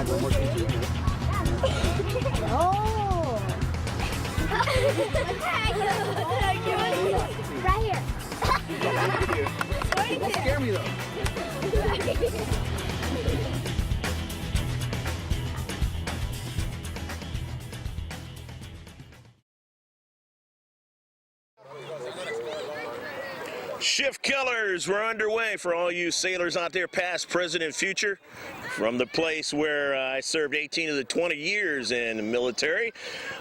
Oh. Right here. Don't scare me though. Shift colors were underway for all you sailors out there, past, present, and future. From the place where I served 18 of the 20 years in the military,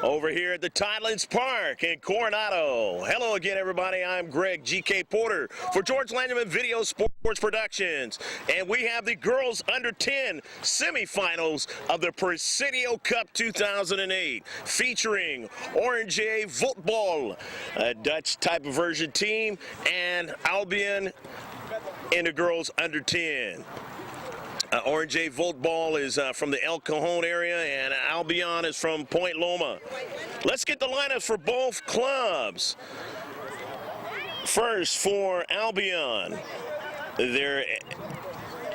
over here at the Tidelands Park in Coronado. Hello again, everybody. I'm Greg G.K. Porter for George Landerman Video Sports Productions. And we have the girls under 10 semifinals of the Presidio Cup 2008, featuring Oranje Voetbal, a Dutch type of version team, and Albion in the girls under 10. Oranje Voetbal is from the El Cajon area, and Albion is from Point Loma. Let's get the lineups for both clubs. First, for Albion, their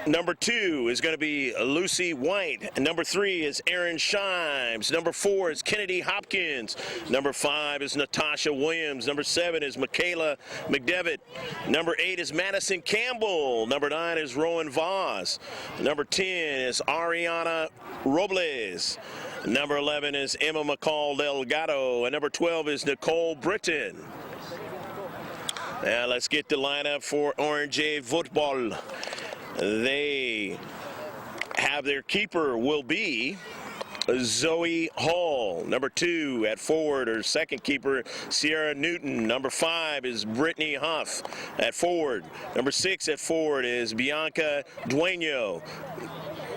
number 2 is going to be Lucy White. Number 3 is Erin Shimes. Number 4 is Kennedy Hopkins. Number 5 is Natasha Williams. Number 7 is Michaela McDevitt. Number 8 is Madison Campbell. Number 9 is Rowan Voss. Number 10 is Ariana Robles. Number 11 is Emma McCall Delgado. And number 12 is Nicole Britton. Now let's get the lineup for Oranje Voetbal. They have their keeper will be Zoe Hall. Number 2 at forward, or second keeper, Sierra Newton. Number 5 is Brittany Huff at forward. Number 6 at forward is Bianca Dueño.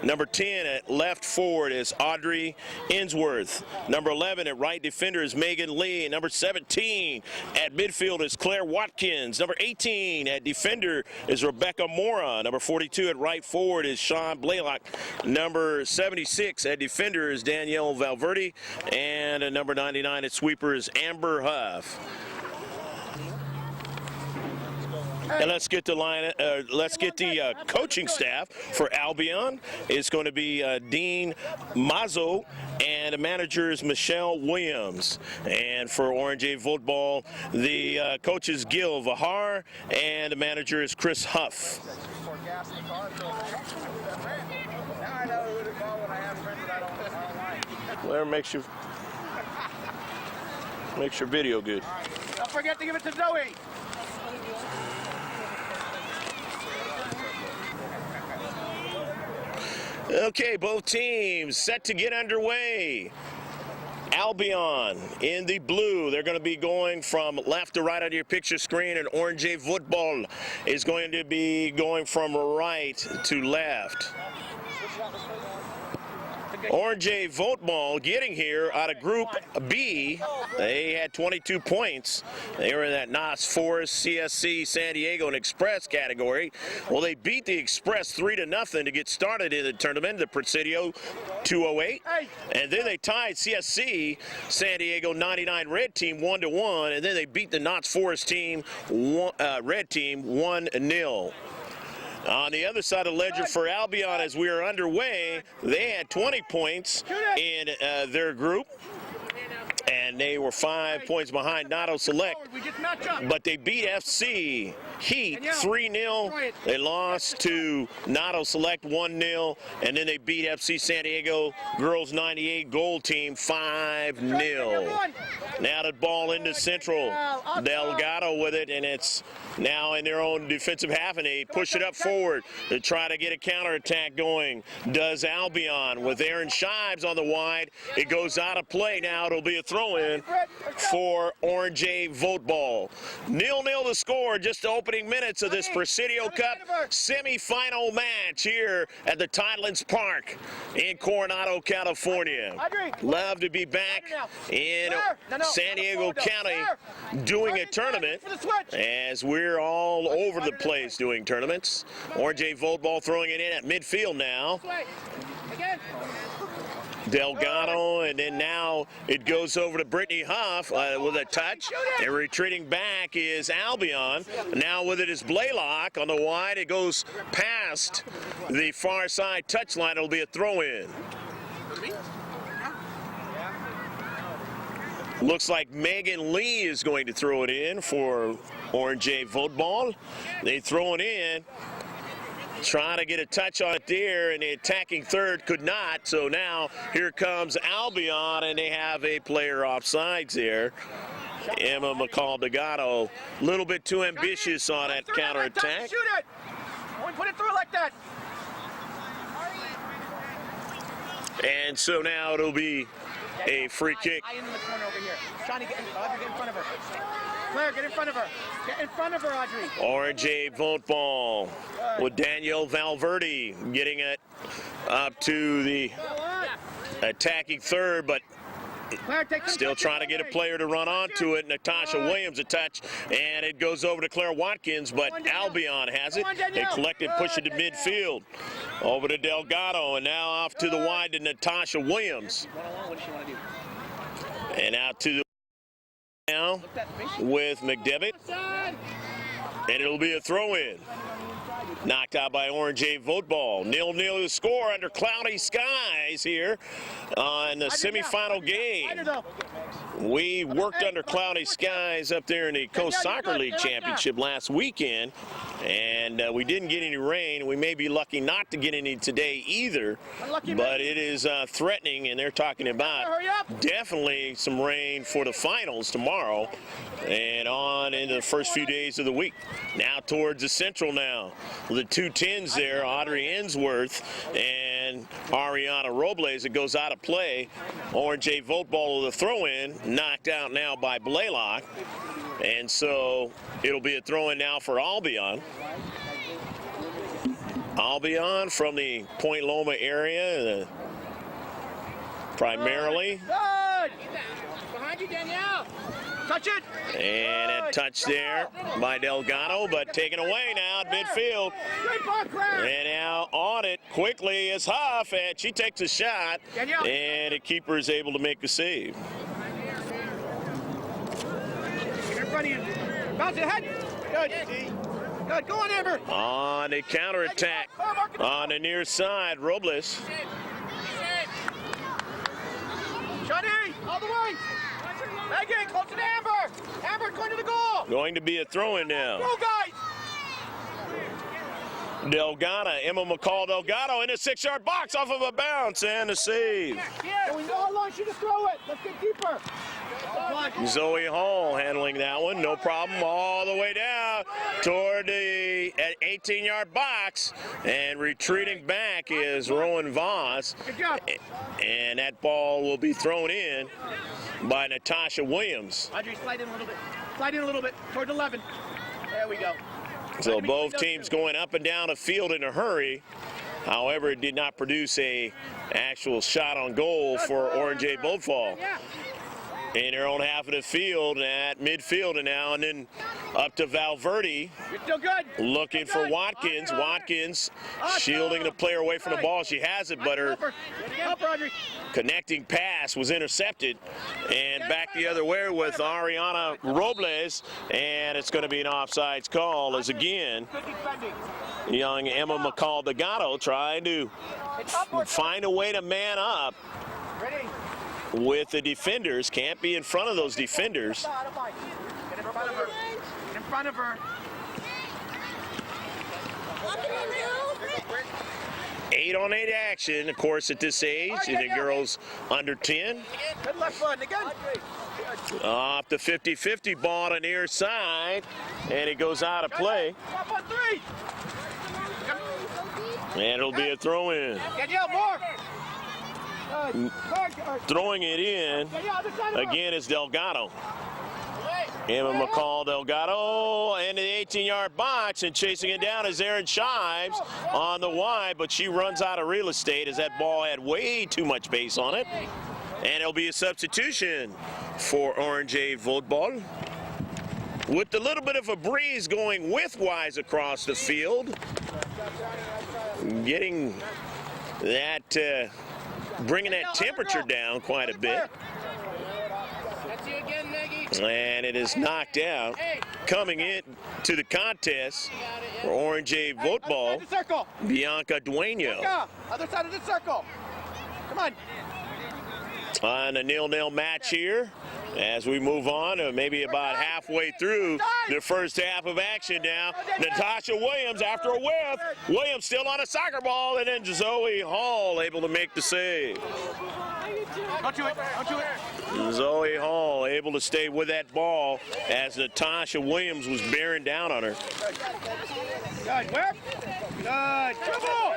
Number 10 at left forward is Audrey Insworth. Number 11 at right defender is Megan Lee. Number 17 at midfield is Claire Watkins. Number 18 at defender is Rebecca Mora. Number 42 at right forward is Sean Blaylock. Number 76 at defender is Danielle Valverde. And at number 99 at sweeper is Amber Huff. And let's get the coaching staff for Albion. It's going to be Dean Mazzo, and the manager is Michelle Williams. And for Oranje Voetbal, the coach is Gil Vahar, and the manager is Chris Huff. Well, makes your video good. Don't forget to give it to Zoe. Okay, both teams set to get underway. Albion in the blue. They're going to be going from left to right on your picture screen, and Oranje Voetbal is going to be going from right to left. Oranje Voetbal getting here out of Group B. They had 22 points. They were in that NOS Forest, CSC, San Diego, and Express category. Well, they beat the Express 3-0 to get started in the tournament, the Presidio 208. And then they tied CSC, San Diego 99 Red Team 1-1. And then they beat the NOS Forest team, Red Team 1-0. On the other side of the ledger for Albion, as we are underway, they had 20 points in their group, and they were 5 points behind Nato Select, but they beat FC Heat 3-0. They lost to Nato Select 1-0, and then they beat FC San Diego Girls 98 Gold Team 5-0. Now the ball into Central. Delgado with it, and it's now in their own defensive half, and they push it up forward to try to get a counterattack going. Does Albion with Erin Shives on the wide. It goes out of play now. It'll be a throw-in for Oranje Voetbal. 0-0 the score, just the opening minutes of this Presidio Cup semi-final match here at the Tidelands Park in Coronado, California. Love to be back in San Diego County doing a tournament, as we're all over the place doing tournaments. Oranje Voetbal throwing it in at midfield now. Delgado, and then now it goes over to Brittany Huff with a touch. And retreating back is Albion. Now with it is Blaylock on the wide. It goes past the far side touchline. It'll be a throw-in. Looks like Megan Lee is going to throw it in for Oranje Voetbal. They throw it in. Trying to get a touch on it there, and the attacking third could not. So now here comes Albion, and they have a player offsides there. Emma McCall-Delgado, a little bit too ambitious on that counterattack. Shoot it! I wouldn't put it through like that. And so now it'll be a free kick. I in the corner over here. Johnny, get in front of her. Claire, get in front of her. Get in front of her, Audrey. Oranje Voetbal with Danielle Valverde getting it up to the attacking third, but Claire, still trying to get a player to run onto it. Natasha Williams a touch, and it goes over to Claire Watkins, but Albion has it. They collect it, push it to midfield. Over to Delgado, and now off to the wide to Natasha Williams. And out to the now with McDevitt. And it'll be a throw-in. Knocked out by Oranje Voetbal. 0-0 the score under cloudy skies here on the semifinal game. We worked under cloudy skies up there in the Coast Soccer League Championship last weekend, and we didn't get any rain. We may be lucky not to get any today either, but it is threatening, and they're talking about definitely some rain for the finals tomorrow and on into the first few days of the week. Now towards the central now. The 2-10s there, Audrey Ainsworth and Ariana Robles. It goes out of play. Oranje Voetbal with a throw-in, knocked out now by Blaylock. And so it'll be a throw-in now for Albion. Albion from the Point Loma area, primarily. Good! Behind you, Danielle. Touch it! And a touch there by Delgado, but taken away now at midfield. And now on it quickly is Huff, and she takes a shot, and the keeper is able to make a save. In front of you. Bounce it ahead. Good. Good. Go on, Amber. On the counterattack on the near side, Robles. Johnny, all the way. Megan, close to Amber. Amber, going to the goal. Going to be a throw-in now. Go, guys. Delgado, Emma McCall-Delgado in the 6-yard box off of a bounce, and a save. Yeah, we know how long she can throw it. Let's get deeper. Zoe Hall handling that one, no problem, all the way down toward the 18-yard box, and retreating back is Rowan Voss, and that ball will be thrown in by Natasha Williams. Audrey, slide in a little bit. Slide in a little bit toward 11. There we go. So both teams going up and down the field in a hurry. However, it did not produce a actual shot on goal for Oranje Voetbal. In their own half of the field at midfield and now, and then up to Valverde. You're still good. Looking for Watkins. Watkins shielding the player away from the ball. She has it, but her connecting pass was intercepted. And back the other way with Ariana Robles, and it's going to be an offsides call as again young Emma McCall-Delgado trying to find a way to man up with the defenders. Can't be in front of those defenders. Get in front of her. Get in front of her. 8-on-8 action, of course, at this age, and the girls under 10. Good left foot again. Off the 50-50 ball on the near side, and it goes out of play. And it'll be a throw-in. Danielle, more. Throwing it in again is Delgado. Emma McCall-Delgado in the 18-yard box, and chasing it down is Erin Shives on the wide, but she runs out of real estate as that ball had way too much base on it. And it'll be a substitution for Oranje Voetbal. With a little bit of a breeze going widthwise across the field. Getting that bringing that temperature down quite a bit. And it is knocked out. Coming in to the contest for Oranje Voetbal, Bianca Dueño. Other side of the circle. Come on. On a 0-0 match here As we move on, maybe about halfway through the first half of action now. Natasha Williams after a whiff. Williams still on a soccer ball, and then Zoe Hall able to make the save. Don't do it. Don't do it. Zoe Hall able to stay with that ball as Natasha Williams was bearing down on her. Good. Whip. Good. Dribble.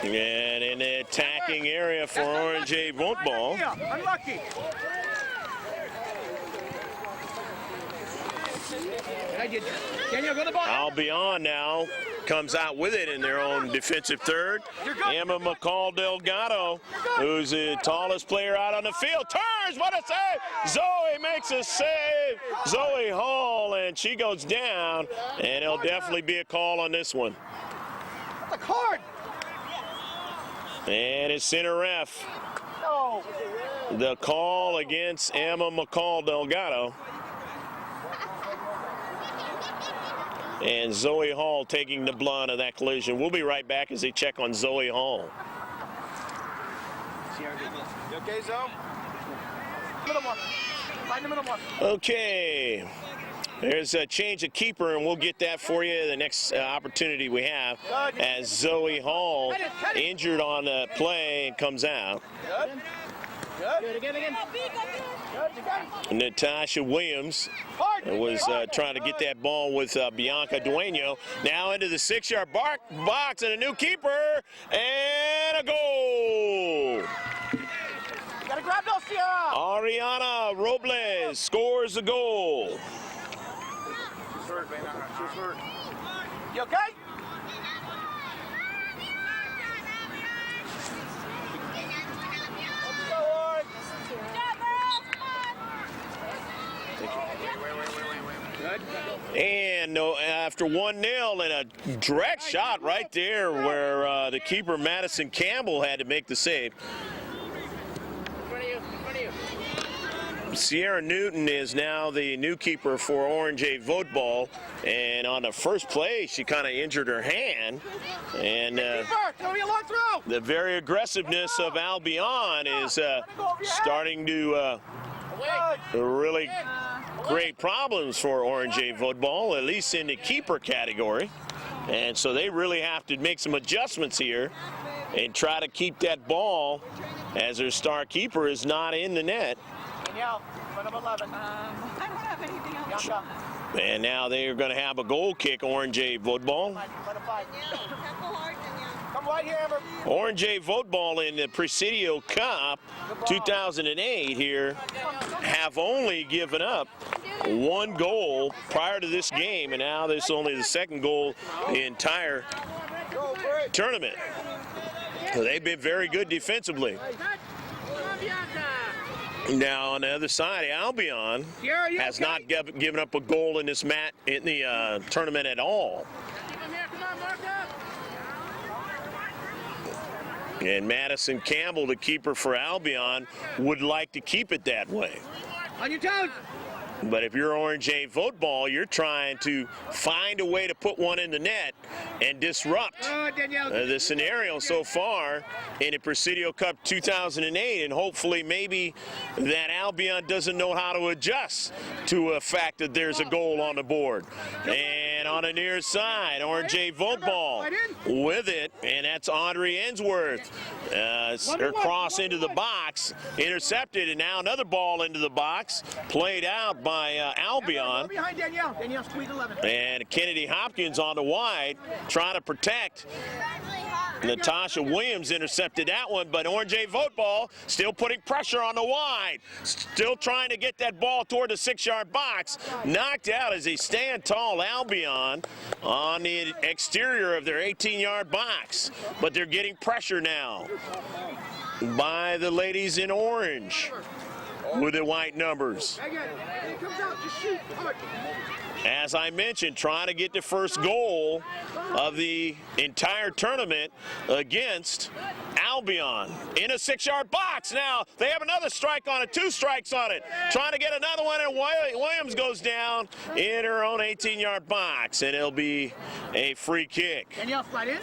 And in the attacking area for Oranje Voetbal. Unlucky. Daniel, go to the ball. Albion now comes out with it in their own defensive third. Emma McCall Delgado, who's the tallest player out on the field, turns, what a save! Zoe makes a save, Zoe Hall, and she goes down, and it'll definitely be a call on this one. That's a card. And it's center ref. No. The call against Emma McCall Delgado. And Zoe Hall taking the blunt of that collision. We'll be right back as they check on Zoe Hall. You okay, Zoe? Middle one. Find the middle one. Okay. There's a change of keeper, and we'll get that for you the next opportunity we have as Zoe Hall injured on the play and comes out. Good. Good. Again. Good. Natasha Williams was trying to get that ball with Bianca Dueño. Now into the 6-yard box and a new keeper and a goal. Gotta grab those, Sierra. Ariana Robles scores the goal. She's hurt, man. She's hurt. You okay? And after 1-0 and a direct shot right there where the keeper Madison Campbell had to make the save. Sierra Newton is now the new keeper for Oranje Voetbal, and on the first play she kind of injured her hand, and the very aggressiveness of Albion is starting to really create problems for Oranje Voetbal, at least in the keeper category, and so they really have to make some adjustments here and try to keep that ball as their star keeper is not in the net. Danielle, front of 11. I don't have anything else. And now they are going to have a goal kick, Oranje Voetbal. Come right here, Amber. Oranje Voetbal in the Presidio Cup 2008 here have only given up one goal prior to this game, and now this is only the second goal the entire tournament. So they've been very good defensively. Now on the other side, Albion has not given up a goal in this tournament at all. And Madison Campbell, the keeper for Albion, would like to keep it that way. On your toes. But if you're Oranje Voetbal, you're trying to find a way to put one in the net and disrupt the scenario so far in the Presidio Cup 2008, and hopefully maybe that Albion doesn't know how to adjust to the fact that there's a goal on the board. And on the near side, Oranje Voetbal with it, and that's Audrey Ensworth. Her cross into the box, intercepted, and now another ball into the box, played out by Albion. Behind Danielle. Danielle, squeeze 11. And Kennedy Hopkins on the wide, trying to protect. Natasha Williams intercepted that one, but Oranje Voetbal still putting pressure on the wide. Still trying to get that ball toward the 6-yard box. Knocked out as they stand tall, Albion, on the exterior of their 18-yard box. But they're getting pressure now by the ladies in orange with the white numbers. As I mentioned, trying to get the first goal of the entire tournament against Albion in a 6-yard box. Now they have another strike on it, 2 strikes on it. Trying to get another one, and Williams goes down in her own 18-yard box, and it'll be a free kick. Danielle, slide in.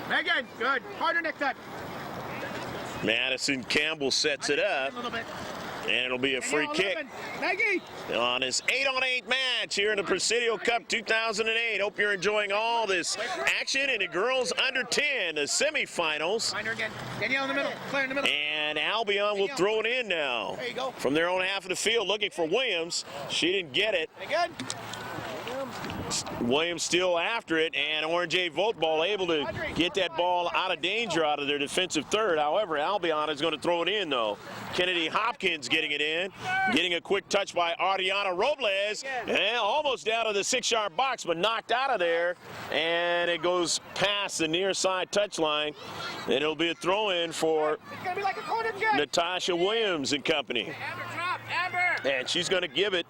Megan, good. Harder next time. Madison Campbell sets it up, and it'll be a free kick on his 8-on-8 match here in the Presidio Cup 2008. Hope you're enjoying all this action in the girls under 10, the semifinals. Danielle in the middle, Claire in the middle. And Albion will throw it in now from their own half of the field, looking for Williams. She didn't get it. Williams still after it, and Oranje Voetbal able to get that ball out of danger out of their defensive third. However, Albion is going to throw it in, though. Kennedy Hopkins getting it in, getting a quick touch by Ariana Robles, and almost down to the 6-yard box, but knocked out of there, and it goes past the near side touchline, and it'll be a throw-in for Natasha Williams and company. And she's going to give it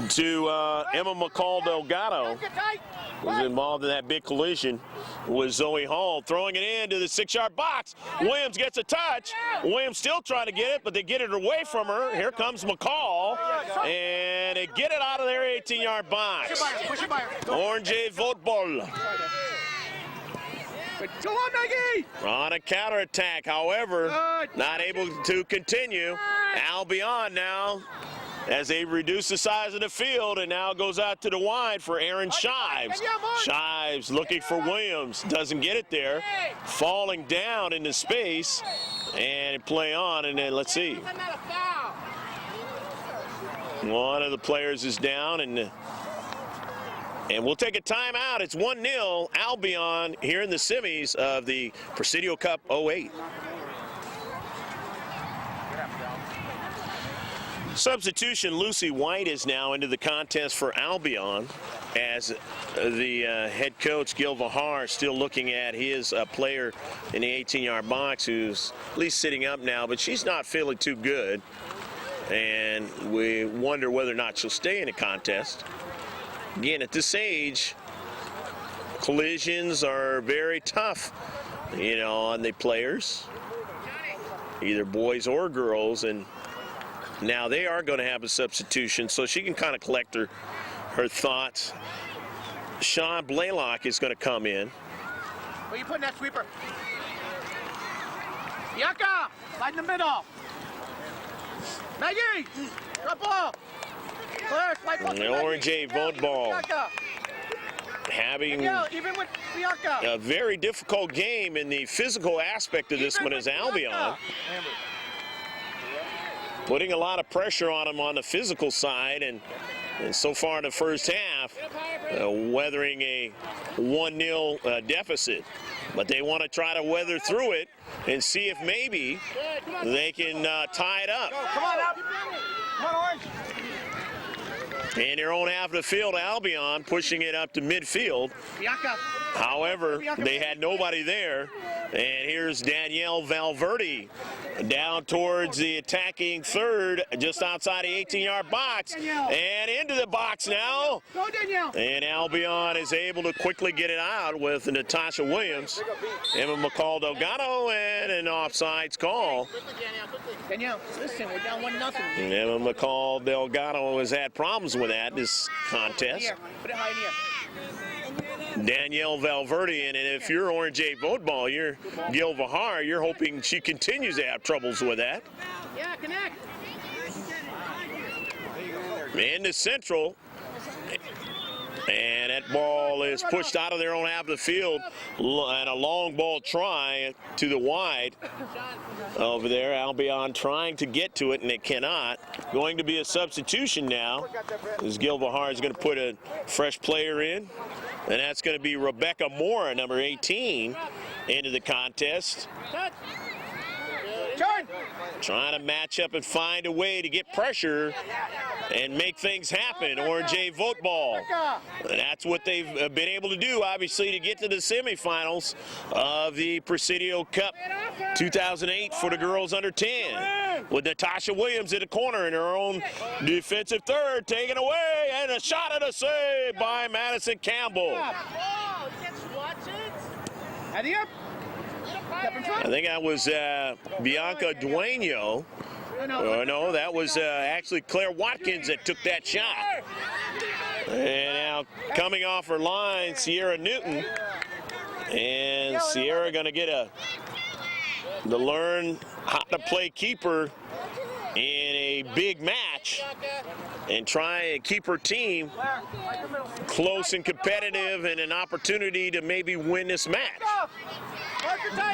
to Emma McCall Delgado, was involved in that big collision with Zoe Hall, throwing it into the 6-yard box. Williams gets a touch. Williams still trying to get it, but they get it away from her. Here comes McCall, and they get it out of their 18-yard box. Oranje Voetbal on a counterattack, however, not able to continue. Albion now, as they reduce the size of the field, and now goes out to the wide for Aaron Shives. Shives looking for Williams, doesn't get it there, falling down into space, and play on, and then let's see. One of the players is down, and we'll take a timeout. It's 1-0 Albion here in the semis of the Presidio Cup 08. Substitution, Lucy White is now into the contest for Albion, as the head coach, Gil Vahar, still looking at his player in the 18-yard box, who's at least sitting up now, but she's not feeling too good. And we wonder whether or not she'll stay in the contest. Again, at this age, collisions are very tough, you know, on the players, either boys or girls, and now they are going to have a substitution, so she can kind of collect her thoughts. Sean Blaylock is going to come in. Where you putting that sweeper? Bianca, slide in the middle. Maggie, drop ball. Claire, slide ball. Oranje Voetbal having a very difficult game in the physical aspect of this one is Albion. Putting a lot of pressure on them on the physical side, and so far in the first half, weathering a 1-0 deficit. But they want to try to weather through it and see if maybe they can tie it up. Come on, Albion. Come on, Orange. In their own half of the field, Albion pushing it up to midfield. However, they had nobody there. And here's Danielle Valverde down towards the attacking third, just outside the 18-yard box. And into the box now. And Albion is able to quickly get it out with Natasha Williams. Emma McCall Delgado, and an offsides call. Danielle, listen, we're down 1-0. Emma McCall Delgado has had problems with that this contest. Put it high in here. Danielle Valverde, and if you're Oranje Voetbal, you're Gil Vahar, you're hoping she continues to have troubles with that. Yeah, connect. In the central, and that ball is pushed out of their own half of the field, and a long ball try to the wide over there. Albion trying to get to it, and it cannot. Going to be a substitution now, as Gil Vahar is going to put a fresh player in. And that's going to be Rebecca Moore, number 18, into the contest. Trying to match up and find a way to get pressure and make things happen. Oranje Voetbal. And that's what they've been able to do, obviously, to get to the semifinals of the Presidio Cup 2008 for the girls under 10. With Natasha Williams in the corner in her own defensive third, taken away, and a shot and a save by Madison Campbell. I think that was Bianca Dueño. No, that was actually Claire Watkins that took that shot. And now coming off her line, Sierra Newton. And Sierra going to get a to learn how to play keeper in a big match and try and keep her team close and competitive and an opportunity to maybe win this match.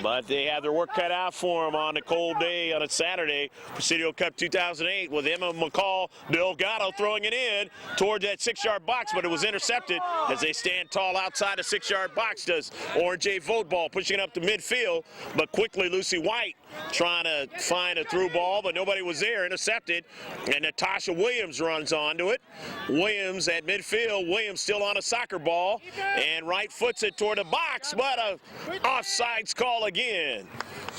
But they have their work cut out for them on a cold day on a Saturday. Presidio Cup 2008 with Emma McCall Delgado throwing it in towards that 6-yard box, but it was intercepted as they stand tall outside the 6-yard box. Does Oranje Voetbal pushing it up to midfield, but quickly Lucy White trying to find a through ball, but nobody was there. Intercepted, and Natasha Williams runs onto it. Williams at midfield. Williams still on a soccer ball and right foots it toward the box, but a offsides call again.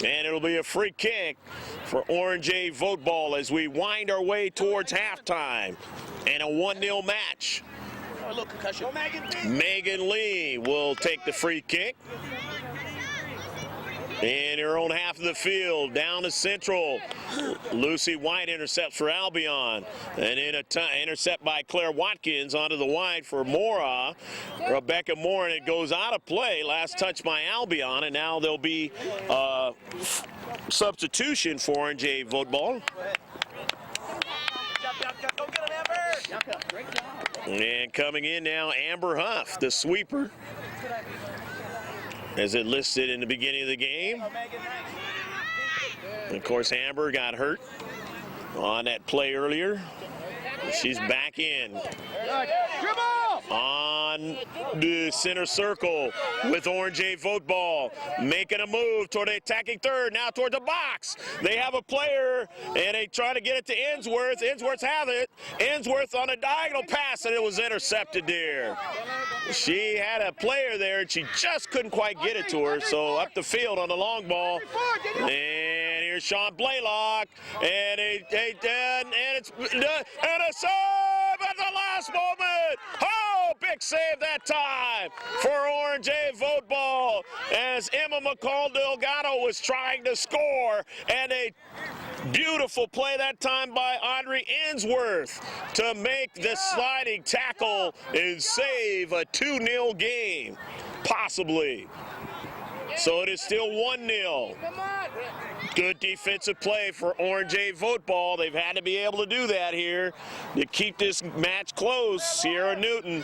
And it'll be a free kick for Oranje Voetbal as we wind our way towards halftime and a 1-0 match. Oh, look, concussion. Megan Lee will take the free kick. In her own half of the field, down to central. Lucy White intercepts for Albion. And in a intercept by Claire Watkins onto the wide for Mora. Rebecca Moore, and it goes out of play. Last touch by Albion, and now there'll be substitution for Oranje Voetbal. And coming in now, Amber Huff, the sweeper, as it listed in the beginning of the game. And of course, Amber got hurt on that play earlier. She's back in. On the center circle with Oranje Voetbal, making a move toward the attacking third, now toward the box. They have a player, and they try to get it to Ainsworth. Ainsworth has it. Ainsworth on a diagonal pass, and it was intercepted there. She had a player there, and she just couldn't quite get it to her, so up the field on the long ball. And here's Sean Blaylock, and it's a save at the last moment. Oh, big save that time for Oranje Voetbal as Emma McCall Delgado was trying to score, and a beautiful play that time by Audrey Ainsworth to make the sliding tackle and save a 2-0 game, possibly. So it is still 1-0. Good defensive play for Oranje Voetbal. They've had to be able to do that here to keep this match close. Sierra Newton,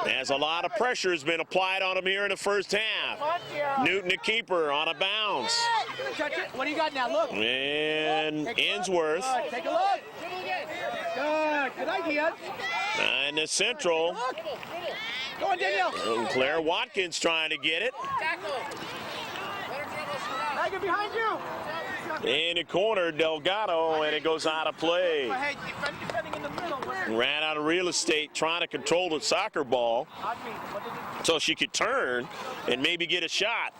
as a lot of pressure has been applied on him here in the first half. Newton, the keeper, on a bounce. What do you got now? Look. And Ainsworth. Take a look. Good idea. And the central. Go on, Danielle. Claire Watkins trying to get it. Megan, behind you. In the corner, Delgado, and it goes out of play. Hey, defending in the middle. Ran out of real estate trying to control the soccer ball so she could turn and maybe get a shot.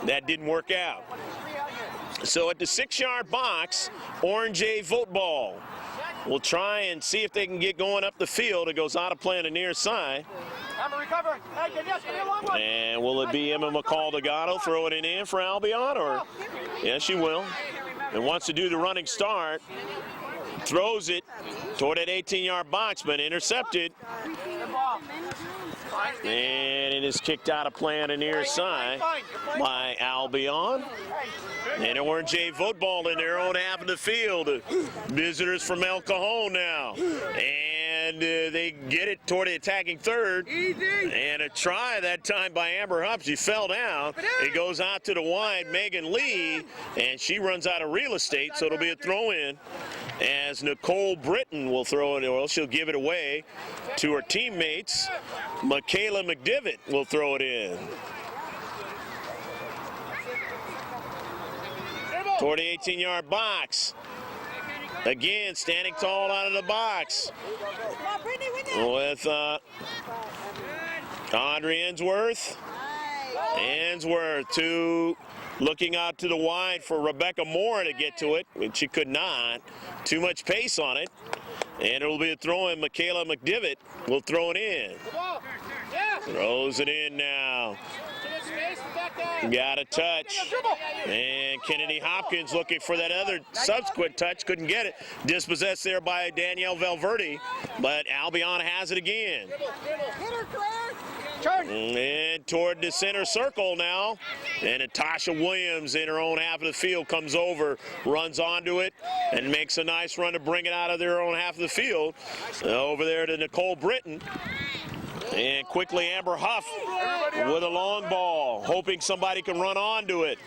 That didn't work out. So at the 6-yard box, Oranje Voetbal will try and see if they can get going up the field. It goes out of play on the near side. Recover. Hey, Danielle, give me a long one. And will it be Emma McCall Delgado throwing it in for Albion? Or yeah, she will. And wants to do the running start. Throws it toward that 18-yard box, but intercepted. And it is kicked out of play on the near side by Albion. And Oranje Voetbal in their own half of the field. Visitors from El Cajon now. And they get it toward the attacking third. And a try that time by Amber Huff. She fell down. It goes out to the wide Megan Lee, and she runs out of real estate, so it'll be a throw-in as Nicole Britton will throw it, or she'll give it away to her teammates. Michaela McDivitt will throw it in. Toward the 18-yard box. Again, standing tall out of the box with Audrey Ainsworth. Ainsworth looking out to the wide for Rebecca Moore to get to it, but she could not. Too much pace on it. And it'll be a throw-in. Michaela McDivitt will throw it in. Throws it in now. Got a touch. And Kennedy Hopkins looking for that other subsequent touch. Couldn't get it. Dispossessed there by Danielle Valverde. But Albion has it again. Turn. And toward the center circle now. And Natasha Williams in her own half of the field comes over, runs onto it, and makes a nice run to bring it out of their own half of the field. Over there to Nicole Britton. And quickly Amber Huff with a long ball, hoping somebody can run onto it.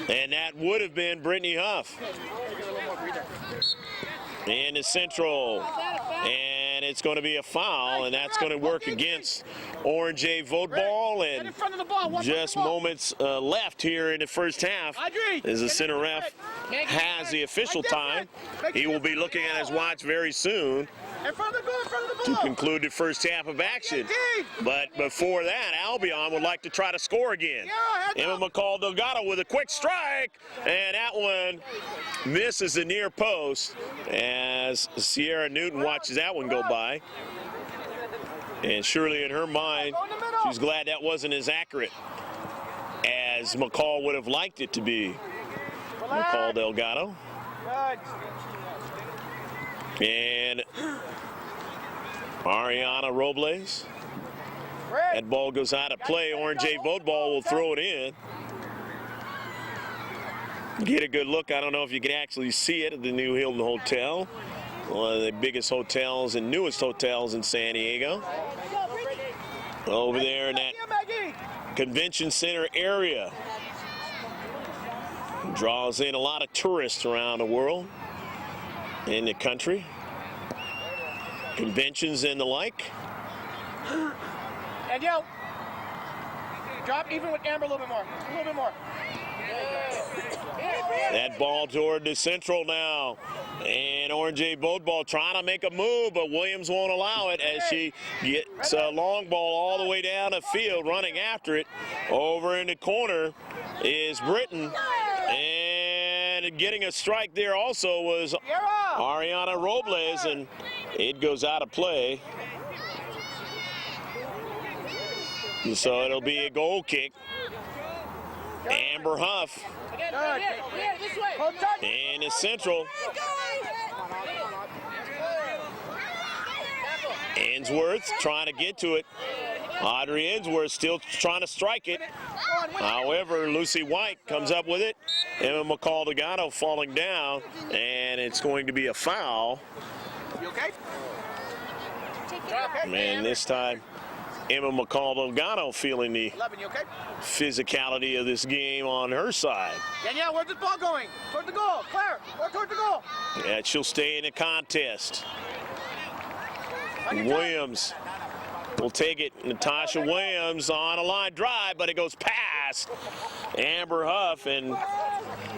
And that would have been Brittany Huff. In the central. And it's going to be a foul, and that's going to work against Oranje Voetbal. And just moments left here in the first half as the center ref has the official time. He will be looking at his watch very soon to conclude the first half of action. But before that, Albion would like to try to score again. Emma McCall Delgado with a quick strike, and that one misses the near post as Sierra Newton watches that one go by. And surely in her mind, she's glad that wasn't as accurate as McCall would have liked it to be. McCall Delgado. And Ariana Robles. That ball goes out of play. Oranje Voetbal will throw it in. Get a good look. I don't know if you can actually see it at the New Hilton Hotel. One of the biggest hotels and newest hotels in San Diego. Over there in that convention center area. Draws in a lot of tourists around the world, in the country. Conventions and the like. And yo, drop even with Amber a little bit more. A little bit more. That ball toward the central now. And Oranje Voetbal trying to make a move, but Williams won't allow it as she gets a long ball all the way down the field, running after it. Over in the corner is Britton. And getting a strike there also was Ariana Robles, and it goes out of play. So it'll be a goal kick. Amber Huff in the central. Ainsworth trying to get to it. Audrey Ainsworth still trying to strike it. However, Lucy White comes up with it. Emma McCall Delgado falling down, and it's going to be a foul. You okay? And this time, Emma McCall Delgado feeling the 11, you okay? physicality of this game on her side. Danielle, where's the ball going? Toward the goal. Claire, toward the goal. Yeah, she'll stay in the contest. Williams will take it. Natasha Williams on a line drive, but it goes past Amber Huff. And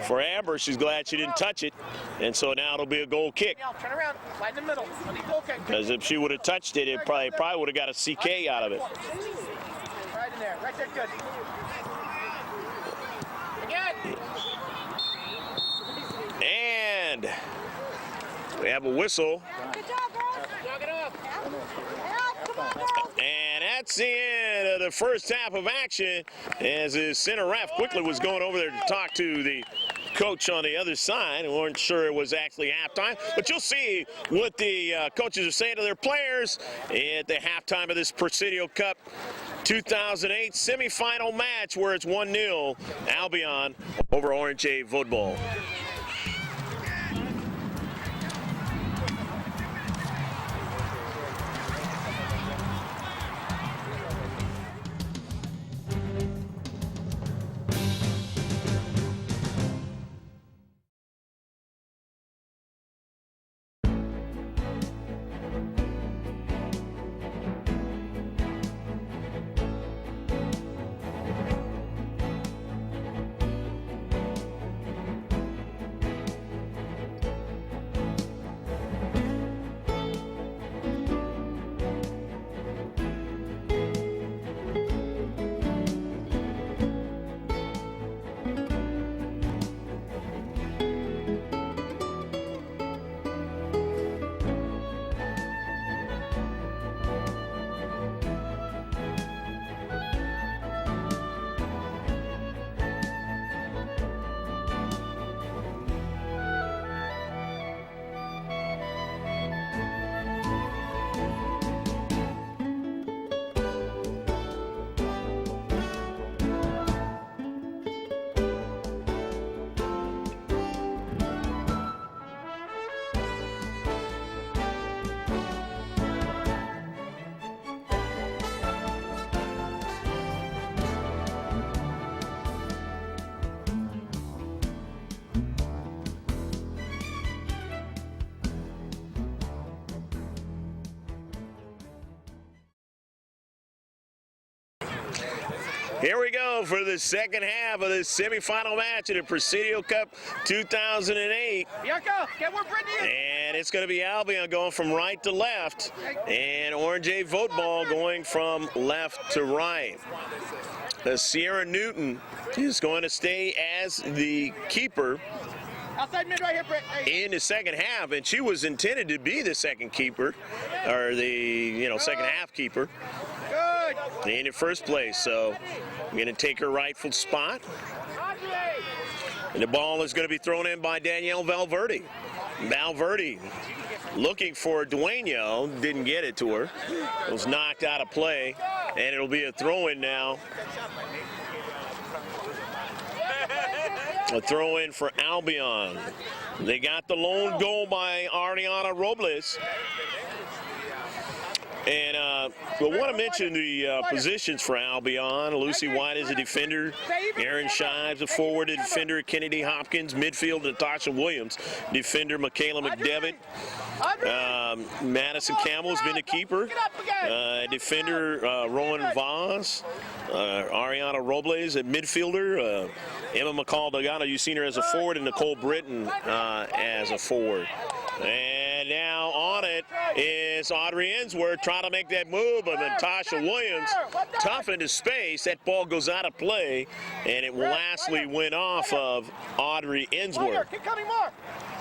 for Amber, she's glad she didn't touch it. And so now it'll be a goal kick. Turn around, right in the middle. Goal kick. Because if she would have touched it, it probably would have got a CK out of it. Right in there. Right there, good. Again. And we have a whistle. Good job, girls. Knock it off. Come on, girls. And that's the end of the first half of action as the center ref quickly was going over there to talk to the coach on the other side. We weren't sure it was actually halftime, but you'll see what the coaches are saying to their players at the halftime of this Presidio Cup 2008 semifinal match where it's 1-0 Albion over Oranje Voetbal. Here we go for the second half of this semifinal match in the Presidio Cup 2008. Bianca, get where Brittany is. And it's going to be Albion going from right to left, and Oranje Voetbal going from left to right. Sierra Newton is going to stay as the keeper Outside mid right here, Britt. Hey. in the second half, and she was intended to be the second keeper, or the second half keeper Good. in the first place. So I'm going to take her rightful spot. And the ball is going to be thrown in by Danielle Valverde. Valverde looking for Dueño, didn't get it to her. It was knocked out of play, and it'll be a throw-in now. A throw-in for Albion. They got the lone goal by Ariana Robles. And we want to mention the positions for Albion. Lucy White is a defender. Erin Shives, a forward, a defender. Kennedy Hopkins, midfield. Natasha Williams, defender. Michaela McDevitt. Madison Campbell has been the keeper. Defender Rowan Voss. Ariana Robles, a midfielder. Emma McCall-Delgado, you've seen her as a forward, and Nicole Britton as a forward. And now on it is Audrey Ensworth trying to make that move, but Natasha Williams tough into space. That ball goes out of play, and it lastly went off of Audrey Ensworth.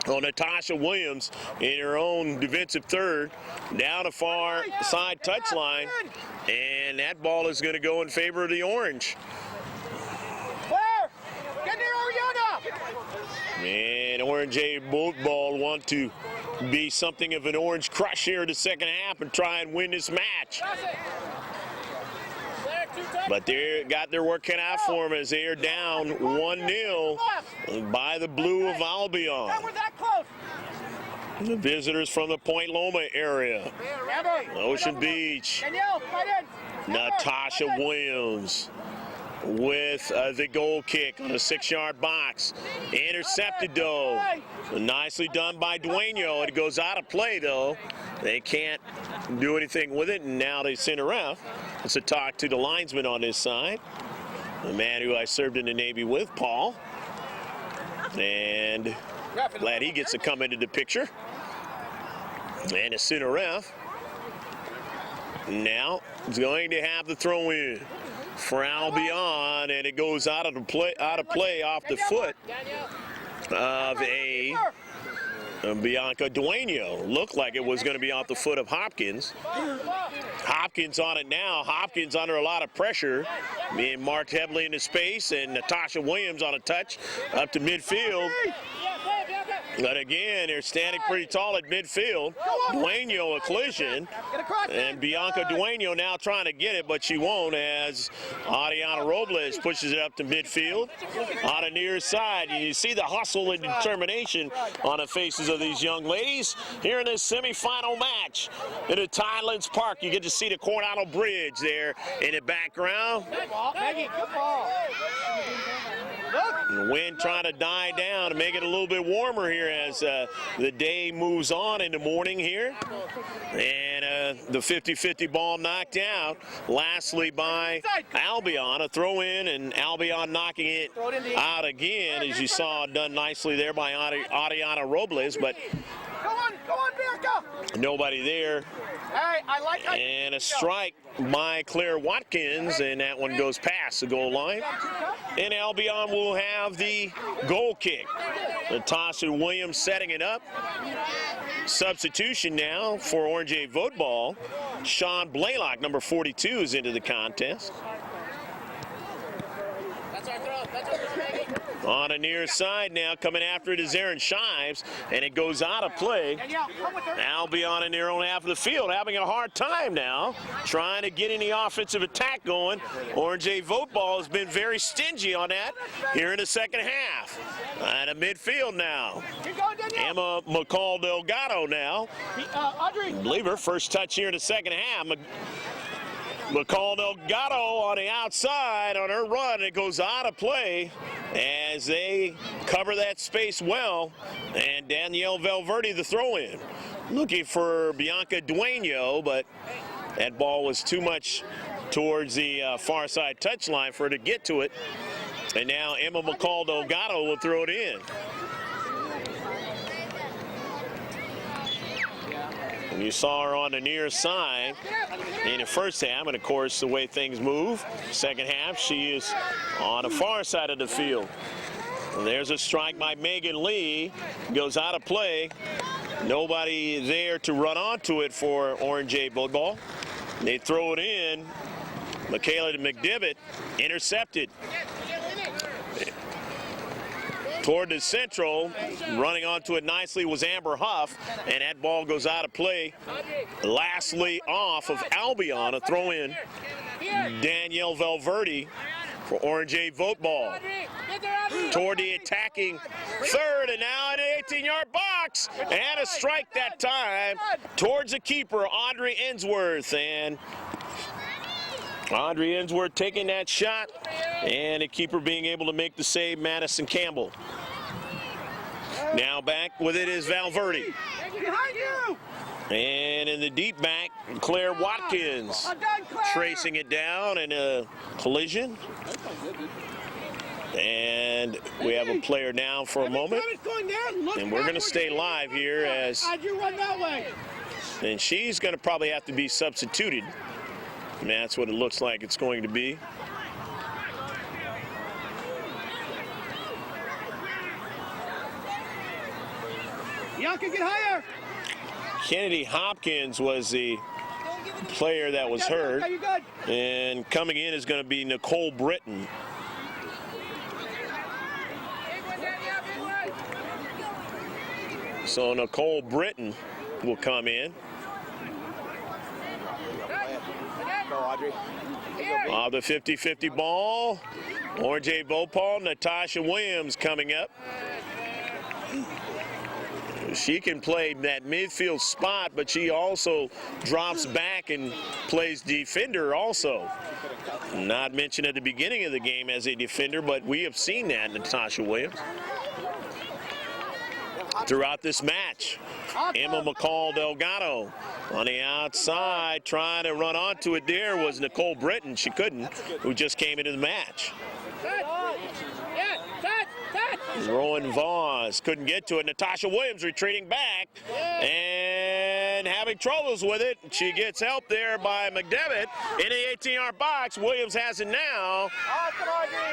Well, Natasha Williams in her own defensive third, down the far side touchline, and that ball is going to go in favor of the Orange. And Oranje Voetbal want to be something of an orange crush here in the second half and try and win this match. But they got their work cut out for them as they are down 1-0 by the blue of Albion. The visitors from the Point Loma area. Ocean Beach. Natasha Williams with the goal kick on the 6-yard box. Intercepted though. Nicely done by Dueño. It goes out of play though. They can't do anything with it, and now they send a ref. It's a talk to the linesman on this side. The man who I served in the Navy with, Paul. And glad he gets to come into the picture. And a center ref. Now it's going to have the throw in for Albion, and it goes out of play off the foot of Bianca Dueño. Looked like it was going to be off the foot of Hopkins. Hopkins on it now. Hopkins under a lot of pressure, being marked heavily into space, and Natasha Williams on a touch up to midfield. But again, they're standing pretty tall at midfield. Dueño a collision, and Bianca Dueño now trying to get it, but she won't as Ariana Robles pushes it up to midfield. On the near side, you see the hustle and determination on the faces of these young ladies here in this semifinal match in the Tidelands Park. You get to see the Coronado Bridge there in the background. The wind trying to die down to make it a little bit warmer here as the day moves on in the morning here. And the 50-50 ball knocked out. Lastly by Albion, a throw in, and Albion knocking it out again, as you saw done nicely there by Ariana Robles, but nobody there. And a strike by Claire Watkins, and that one goes past the goal line. And Albion will have the goal kick. Natasha Williams setting it up. Substitution now for Oranje Voetbal. Sean Blaylock, number 42, is into the contest. On the near side now, coming after it is Erin Shives, and it goes out of play. Albion in their own half of the field having a hard time now, trying to get any offensive attack going. Oranje Voetbal has been very stingy on that here in the second half. And a midfield now. Emma McCall-Delgado now. I believe her first touch here in the second half. McCall-Delgado on the outside on her run. It goes out of play as they cover that space well. And Danielle Valverde the throw-in. Looking for Bianca Dueño, but that ball was too much towards the far side touchline for her to get to it. And now Emma McCall Delgado will throw it in. And you saw her on the near side in the first half, and of course the way things move, second half she is on the far side of the field. And there's a strike by Megan Lee, goes out of play. Nobody there to run onto it for Oranje Voetbal. They throw it in. Michaela McDivitt intercepted. Toward the central, running onto it nicely was Amber Huff, and that ball goes out of play. Lastly off of Albion, a throw in. Danielle Valverde for Oranje Voetbal. Toward the attacking third, and now in the 18-yard box, and a strike that time towards the keeper, Audrey Ensworth. And Audrey Ensworth taking that shot, and the keeper being able to make the save, Madison Campbell. Now back with it is Valverde. And in the deep back, Claire Watkins tracing it down in a collision. And we have a player down for a moment. And we're going to stay live here as, and she's going to probably have to be substituted. And that's what it looks like it's going to be. Bianca, get higher. Kennedy Hopkins was the player that was hurt. And coming in is going to be Nicole Britton. So Nicole Britton will come in. The 50-50 ball. Oranje Voetbal, Natasha Williams coming up. She can play that midfield spot, but she also drops back and plays defender also. Not mentioned at the beginning of the game as a defender, but we have seen that, Natasha Williams. Throughout this match, Emma McCall Delgado on the outside trying to run onto it. There was Nicole Britton. She couldn't, who just came into the match. Rowan Voss couldn't get to it. Natasha Williams retreating back and having troubles with it. She gets help there by McDevitt in the 18-yard box. Williams has it now,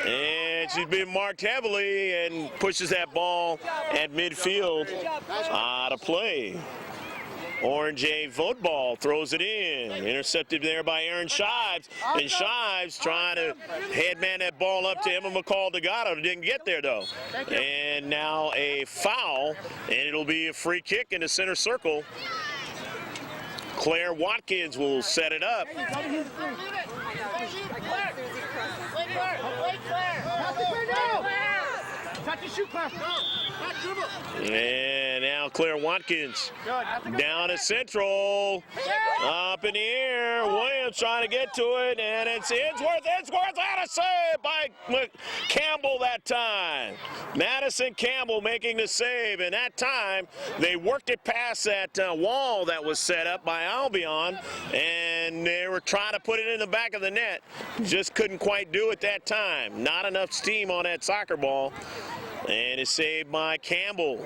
and she's been marked heavily and pushes that ball at midfield out of play. Oranje Voetbal throws it in. Intercepted there by Erin Shives. And Shives trying to headman that ball up to Emma McCall Delgado. Didn't get there, though. And now a foul, and it'll be a free kick in the center circle. Claire Watkins will set it up. And now Claire Watkins down to central, up in the air. Williams trying to get to it, and it's Ensworth. Ensworth had a save by Campbell that time. Madison Campbell making the save, and that time they worked it past that wall that was set up by Albion, and they were trying to put it in the back of the net. Just couldn't quite do it that time. Not enough steam on that soccer ball. And it's saved by Campbell.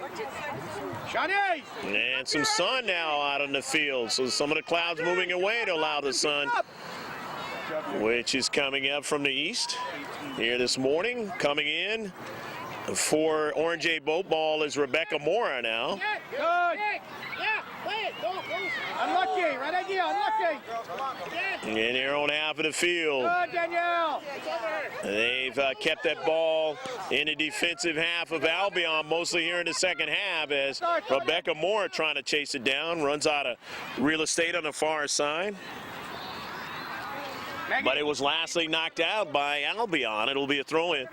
And some sun now out on the field. So some of the clouds moving away to allow the sun, which is coming up from the east here this morning. Coming in for Oranje Voetbal is Rebecca Mora now. Good. Unlucky, right idea, unlucky. In their own half of the field. Good, Danielle. They've kept that ball in the defensive half of Albion, mostly here in the second half, as Rebecca Moore trying to chase it down, runs out of real estate on the far side. But it was lastly knocked out by Albion. It'll be a throw-in.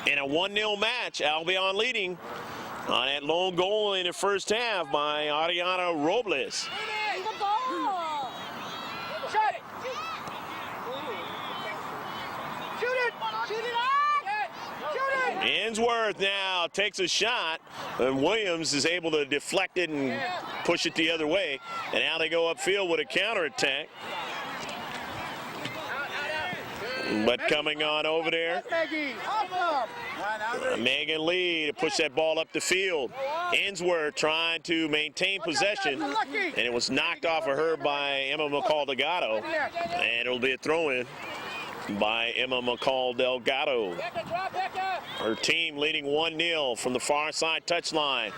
In a 1-0 match, Albion leading on that lone goal in the first half by Ariana Robles. Ensworth now takes a shot, and Williams is able to deflect it and push it the other way. And now they go upfield with a counterattack. But coming on over there, Megan Lee to push that ball up the field. Ainsworth trying to maintain possession, and it was knocked off of her by Emma McCall-Delgado, and it'll be a throw-in by Emma McCall-Delgado. Her team leading 1-0 from the far side touchline.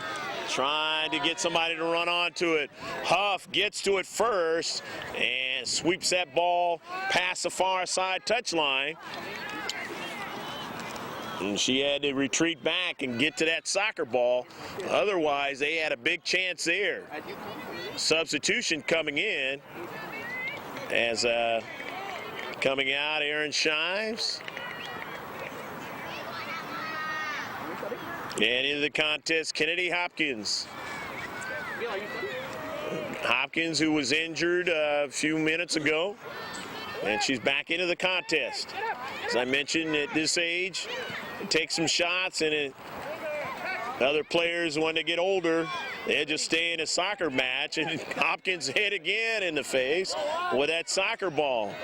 Trying to get somebody to run onto it. Huff gets to it first and sweeps that ball past the far side touchline. And she had to retreat back and get to that soccer ball. Otherwise, they had a big chance there. Substitution coming in as coming out, Aaron Shives. And into the contest, Kennedy Hopkins. Hopkins, who was injured a few minutes ago, and she's back into the contest. As I mentioned, at this age, it takes some shots, and other players, when they get older, they just stay in a soccer match, and Hopkins hit again in the face with that soccer ball.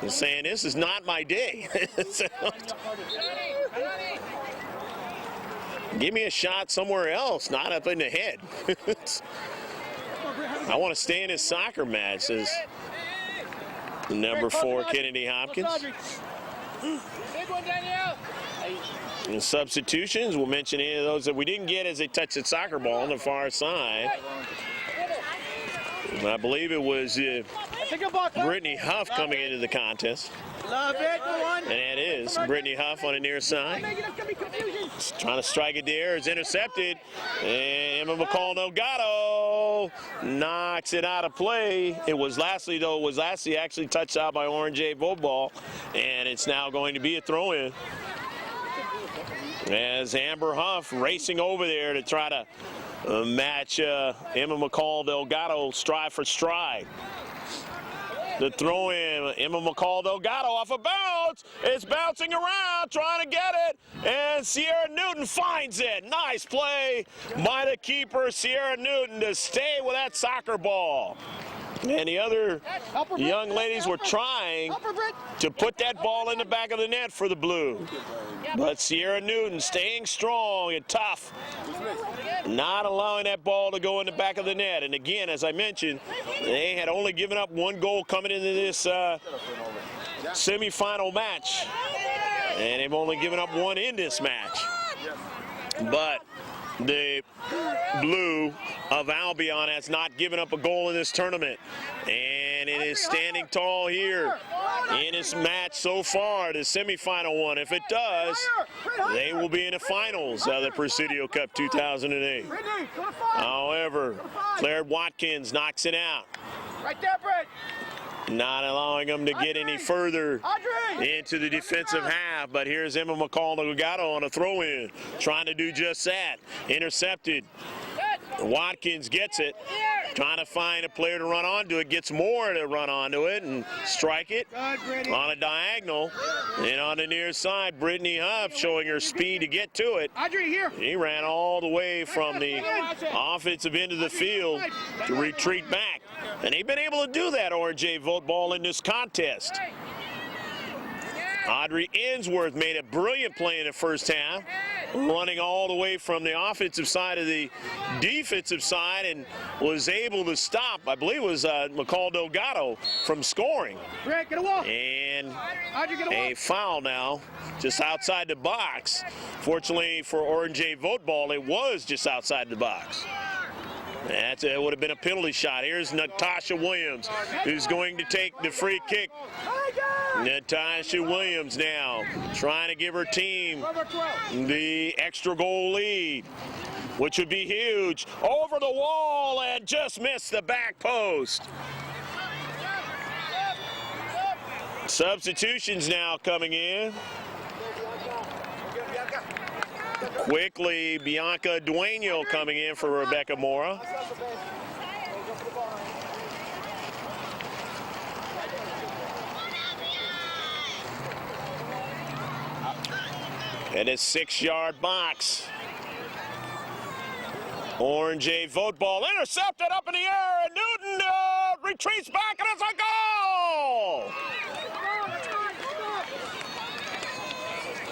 He's saying, this is not my day. Give me a shot somewhere else, not up in the head. I want to stay in this soccer match, says number 4, Kennedy Hopkins. And substitutions, we'll mention any of those that we didn't get as they touched the soccer ball on the far side. And I believe it was Brittany Huff coming into the contest. Love it, and that is Brittany Huff on the near side. Trying to strike it there. It's intercepted. And Emma McCall-Delgado knocks it out of play. It was Lashley, though. It was Lashley actually touched out by Oranje Voetbal. And it's now going to be a throw-in. As Amber Huff racing over there to try to match Emma McCall-Delgado stride for stride. The throw in, Emma McCall-Delgado off a bounce. It's bouncing around, trying to get it. And Sierra Newton finds it. Nice play by the keeper, Sierra Newton, to stay with that soccer ball. And the other young ladies were trying to put that ball in the back of the net for the Blue. But Sierra Newton staying strong and tough, not allowing that ball to go in the back of the net. And again, as I mentioned, they had only given up 1 goal coming into this semifinal match. And they've only given up 1 in this match. But the Blue of Albion has not given up a goal in this tournament, and it is standing tall here in this match so far, the semifinal one. If it does, they will be in the finals of the Presidio Cup 2008. However, Claire Watkins knocks it out. Right there, Brett. Not allowing them to get any further into the defensive half, but here's Emma McCall-Delgado on a throw-in, trying to do just that. Intercepted. Watkins gets it, trying to find a player to run onto it, gets more to run onto it and strike it on a diagonal. And on the near side, Brittany Huff showing her speed to get to it. He ran all the way from the offensive end of the field to retreat back. And they've been able to do that, Oranje Voetbal, in this contest. Audrey Ainsworth made a brilliant play in the first half, running all the way from the offensive side to the defensive side, and was able to stop, I believe it was McCall-Delgado, from scoring. And a foul now, just outside the box. Fortunately for Oranje Voetbal, it was just outside the box. That would have been a penalty shot. Here's Natasha Williams, who's going to take the free kick. Natasha Williams now trying to give her team the extra goal lead, which would be huge. Over the wall and just missed the back post. Substitutions now coming in. Quickly, Bianca Dueño coming in for Rebecca Mora. And a 6-yard box. Oranje Voetbal intercepted up in the air, and Newton retreats back, and it's a goal!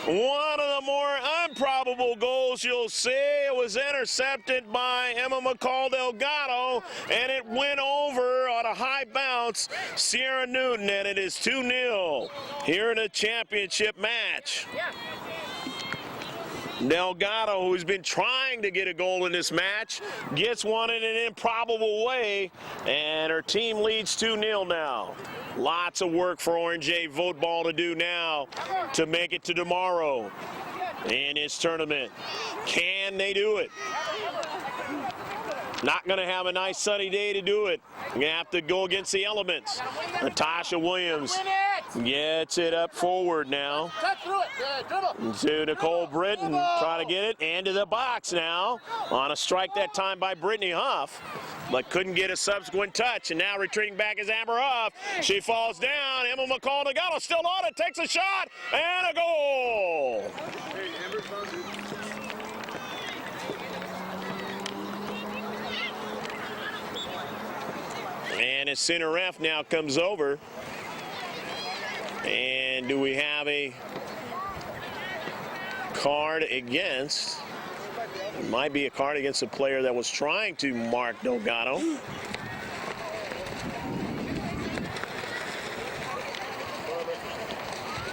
One of the more improbable goals you'll see. It was intercepted by Emma McCall Delgado, and it went over on a high bounce. Sierra Newton, and it is 2-0 here in a championship match. Delgado, who's been trying to get a goal in this match, gets one in an improbable way, and her team leads 2-0 now. Lots of work for Oranje Voetbal to do now to make it to tomorrow in this tournament. Can they do it? Not going to have a nice sunny day to do it. Going to have to go against the elements. Natasha Williams gets it up forward now to Nicole Britton. Trying to get it into the box now on a strike that time by Brittany Huff, but couldn't get a subsequent touch. And now retreating back is Amber Huff. She falls down. Emma McCall Delgado still on it, takes a shot, and a goal. And a center ref now comes over. And do we have a card against? It might be a card against a player that was trying to mark Delgado.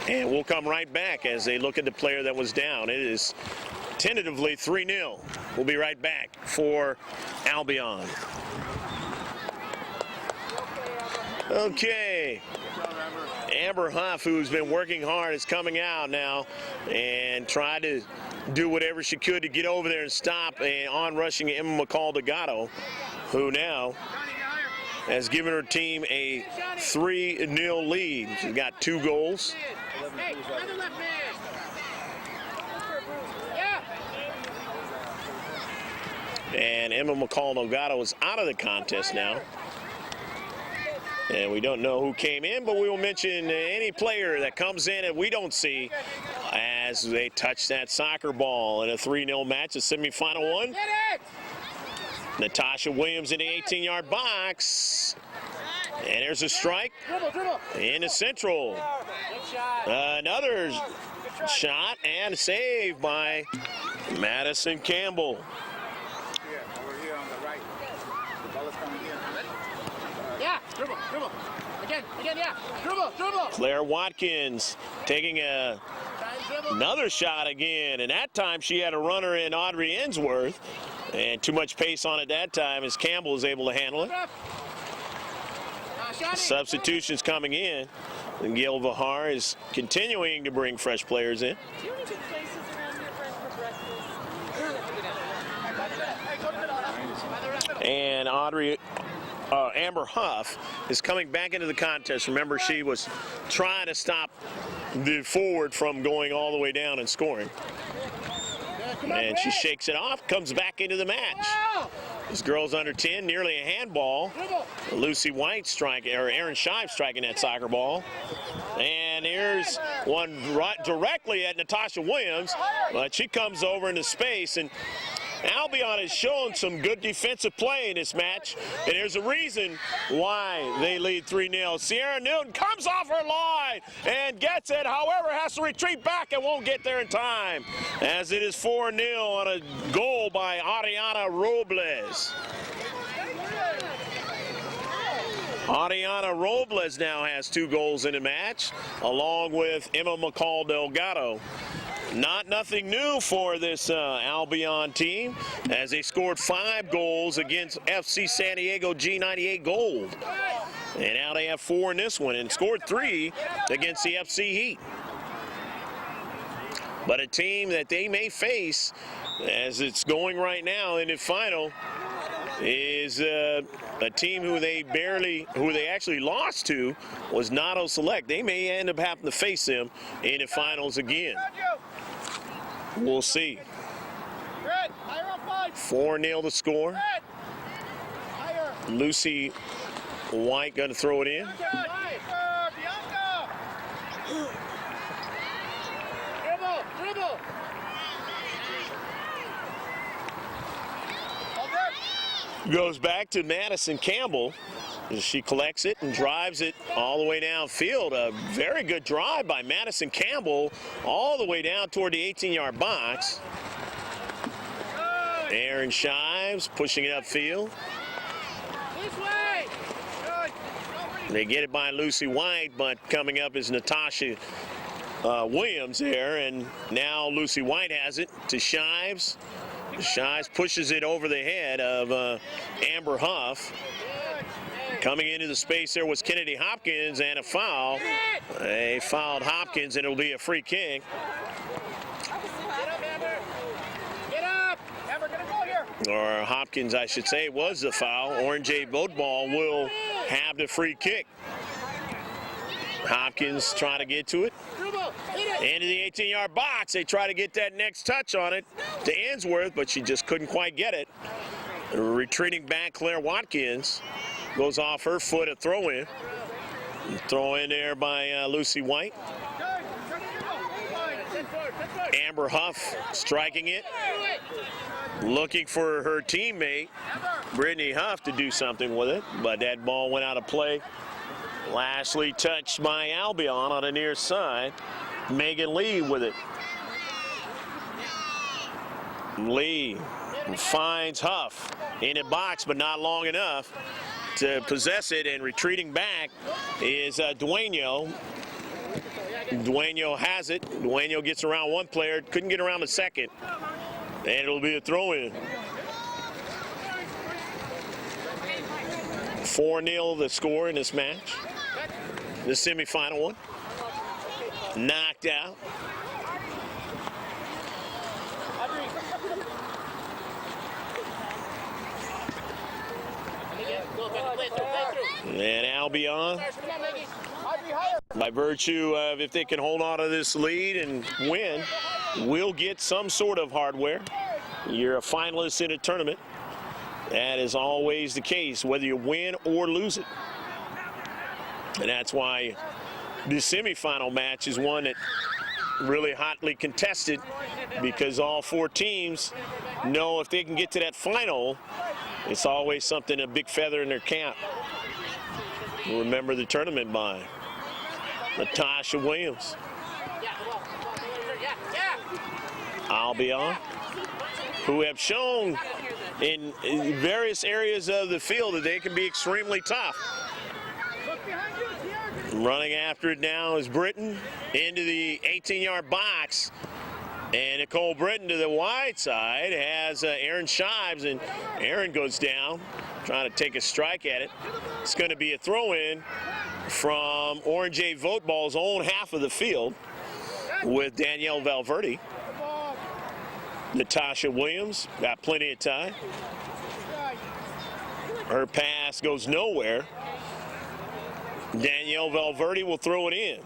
And we'll come right back as they look at the player that was down. It is tentatively 3-0. We'll be right back for Albion. Okay. Amber Huff, who's been working hard, is coming out now and tried to do whatever she could to get over there and stop an on-rushing Emma McCall Delgado, who now has given her team a 3-0 lead. She's got 2 goals. And Emma McCall Delgado is out of the contest now. And we don't know who came in, but we will mention any player that comes in and we don't see as they touch that soccer ball in a 3-0 match, the semifinal one. Natasha Williams in the 18-yard box. And there's a strike in the central. Another shot and a save by Madison Campbell. Dribble. Again, yeah. Dribble. Claire Watkins taking another shot again, and that time she had a runner in Audrey Ainsworth, and too much pace on it that time as Campbell is able to handle it. Substitutions coming in, and Gail Vahar is continuing to bring fresh players in. And Amber Huff is coming back into the contest. Remember, she was trying to stop the forward from going all the way down and scoring. And she shakes it off, comes back into the match. This girl's under 10, nearly a handball. Lucy White striking, or Erin Shive striking that soccer ball. And here's one right directly at Natasha Williams, but she comes over into space. And Albion has shown some good defensive play in this match, and there's a reason why they lead 3-0. Sierra Newton comes off her line and gets it, however, has to retreat back and won't get there in time, as it is 4-0 on a goal by Ariana Robles. Ariana Robles now has 2 goals in the match, along with Emma McCall Delgado. Nothing new for this Albion team, as they scored 5 goals against FC San Diego G98 Gold. And now they have 4 in this one, and scored 3 against the FC Heat. But a team that they may face, as it's going right now in the final, is a team who they actually lost to, was Nato Select. They may end up having to face them in the finals again. We'll see. 4-0 the score. Lucy White going to throw it in. Goes back to Madison Campbell. She collects it and drives it all the way downfield. A very good drive by Madison Campbell all the way down toward the 18-yard box. Aaron Shives pushing it upfield. They get it by Lucy White, but coming up is Natasha Williams there, and now Lucy White has it to Shives. Shives pushes it over the head of Amber Huff. Coming into the space there was Kennedy Hopkins, and a foul. They fouled Hopkins, and it'll be a free kick. Or Hopkins, I should say, was the foul. Oranje Voetbal will have the free kick. Hopkins trying to get to it. Into the 18-yard box. They try to get that next touch on it to Ainsworth, but she just couldn't quite get it. Retreating back, Claire Watkins goes off her foot, a throw-in. Throw in there by Lucy White. Amber Huff striking it. Looking for her teammate, Brittany Huff, to do something with it, but that ball went out of play. Lastly touched by Albion on the near side. Megan Lee with it. Lee finds Huff in a box, but not long enough to possess it, and retreating back is Dueño. Dueño has it. Dueño gets around one player, couldn't get around the second. And it'll be a throw-in. 4-0 the score in this match. The semifinal one. Knocked out. And Albion, by virtue of if they can hold on to this lead and win, will get some sort of hardware. You're a finalist in a tournament. That is always the case, whether you win or lose it. And that's why the semifinal match is one that really hotly contested, because all four teams know if they can get to that final, it's always something, a big feather in their cap. Remember the tournament by Natasha Williams. Albion, who have shown in various areas of the field that they can be extremely tough. Running after it now is Britton into the 18-yard box. And Nicole Britton to the wide side has Aaron Shives, and Aaron goes down, trying to take a strike at it. It's going to be a throw-in from Oranje Voetbal's own half of the field with Danielle Valverde. Natasha Williams got plenty of time. Her pass goes nowhere. Danielle Valverde will throw it in.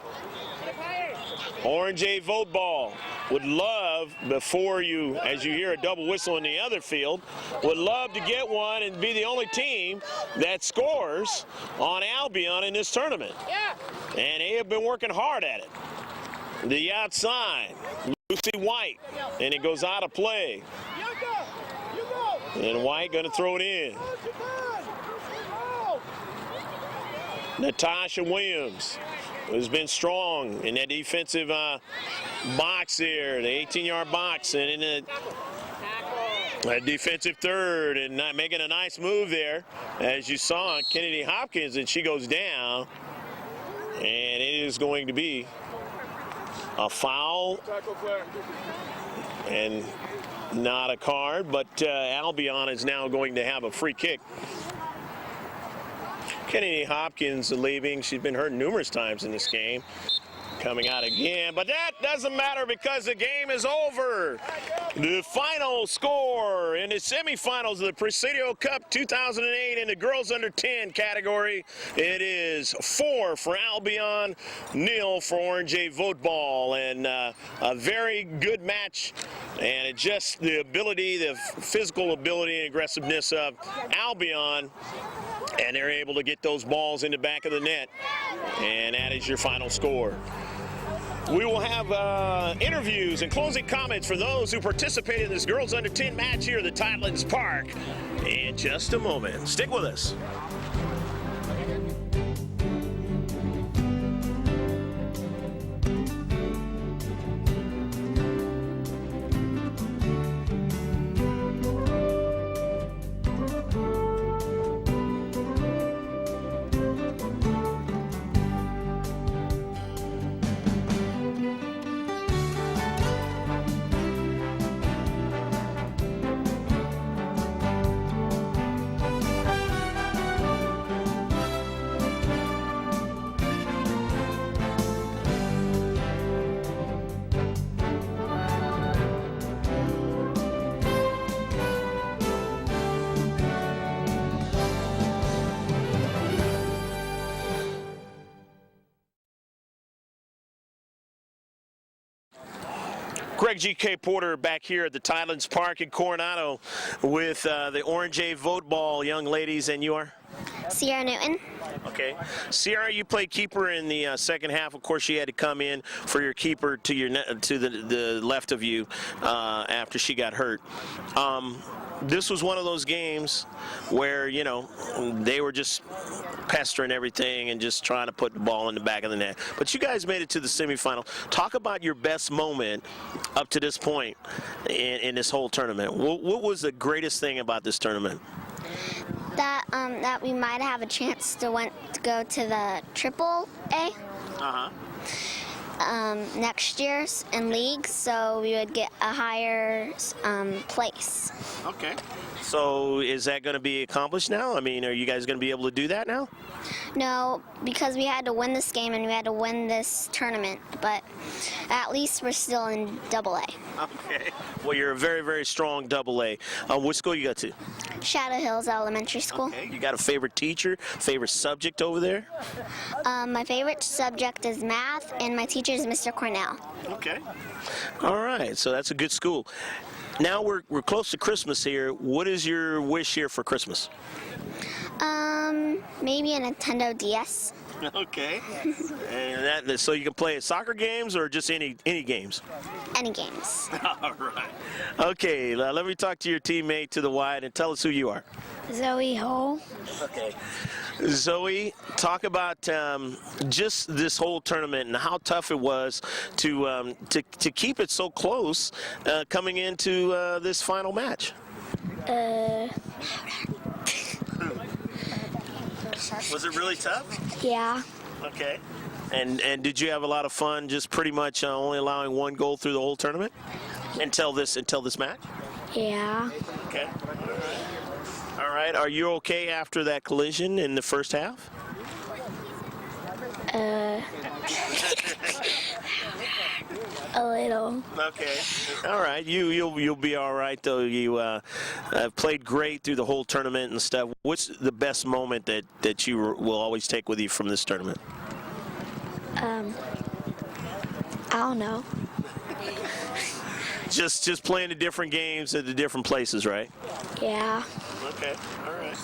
Oranje Voetbal would love, before you, as you hear a double whistle in the other field, would love to get one and be the only team that scores on Albion in this tournament. And they have been working hard at it. The outside, Lucy White, and it goes out of play. And White going to throw it in. Natasha Williams has been strong in that defensive box there, the 18-yard box, and in a defensive third, and not making a nice move there, as you saw Kennedy Hopkins, and she goes down, and it is going to be a foul and not a card, but Albion is now going to have a free kick. Kennedy Hopkins leaving. She's been hurt numerous times in this game. Coming out again, but that doesn't matter because the game is over. The final score in the semifinals of the Presidio Cup 2008 in the girls under 10 category, it is 4 for Albion, 0 for Oranje Voetbal, and a very good match. And it just the ability, the physical ability and aggressiveness of Albion, and they're able to get those balls in the back of the net, and that is your final score. We will have interviews and closing comments for those who participated in this girls under 10 match here at the Tidelands Park in just a moment. Stick with us. Greg G.K. Porter back here at the Tidelands Park in Coronado with the Oranje Voetbal young ladies, and you are? Sierra Newton. Okay. Sierra, you played keeper in the second half. Of course, you had to come in for your keeper to your to the left of you after she got hurt. This was one of those games where, you know, they were just pestering everything and just trying to put the ball in the back of the net. But you guys made it to the semifinal. Talk about your best moment up to this point in this whole tournament. What was the greatest thing about this tournament? That we might have a chance to go to the Triple A next year in league, so we would get a higher place. Okay. So is that going to be accomplished now? I mean, are you guys going to be able to do that now? No, because we had to win this game and we had to win this tournament, but at least we're still in Double A. Okay. Well, you're a very, very strong Double A. What school you go to? Shadow Hills Elementary School. Okay. You got a favorite teacher, favorite subject over there? My favorite subject is math, and my teacher is Mr. Cornell. Okay. All right. So that's a good school. Now we're close to Christmas here. What is your wish here for Christmas? Maybe a Nintendo DS. Okay. And so you can play at soccer games or just any games? Any games. All right. Okay, let me talk to your teammate to the wide and tell us who you are. Zoe Ho. Okay. Zoe, talk about just this whole tournament and how tough it was to keep it so close coming into this final match. Was it really tough? Yeah. Okay. And did you have a lot of fun just pretty much only allowing one goal through the whole tournament until this match? Yeah. Okay. All right. Are you okay after that collision in the first half? A little. Okay. All right. You'll be all right though. You have played great through the whole tournament and stuff. What's the best moment that you will always take with you from this tournament? I don't know. Just playing the different games at the different places, right? Yeah. Okay. All right.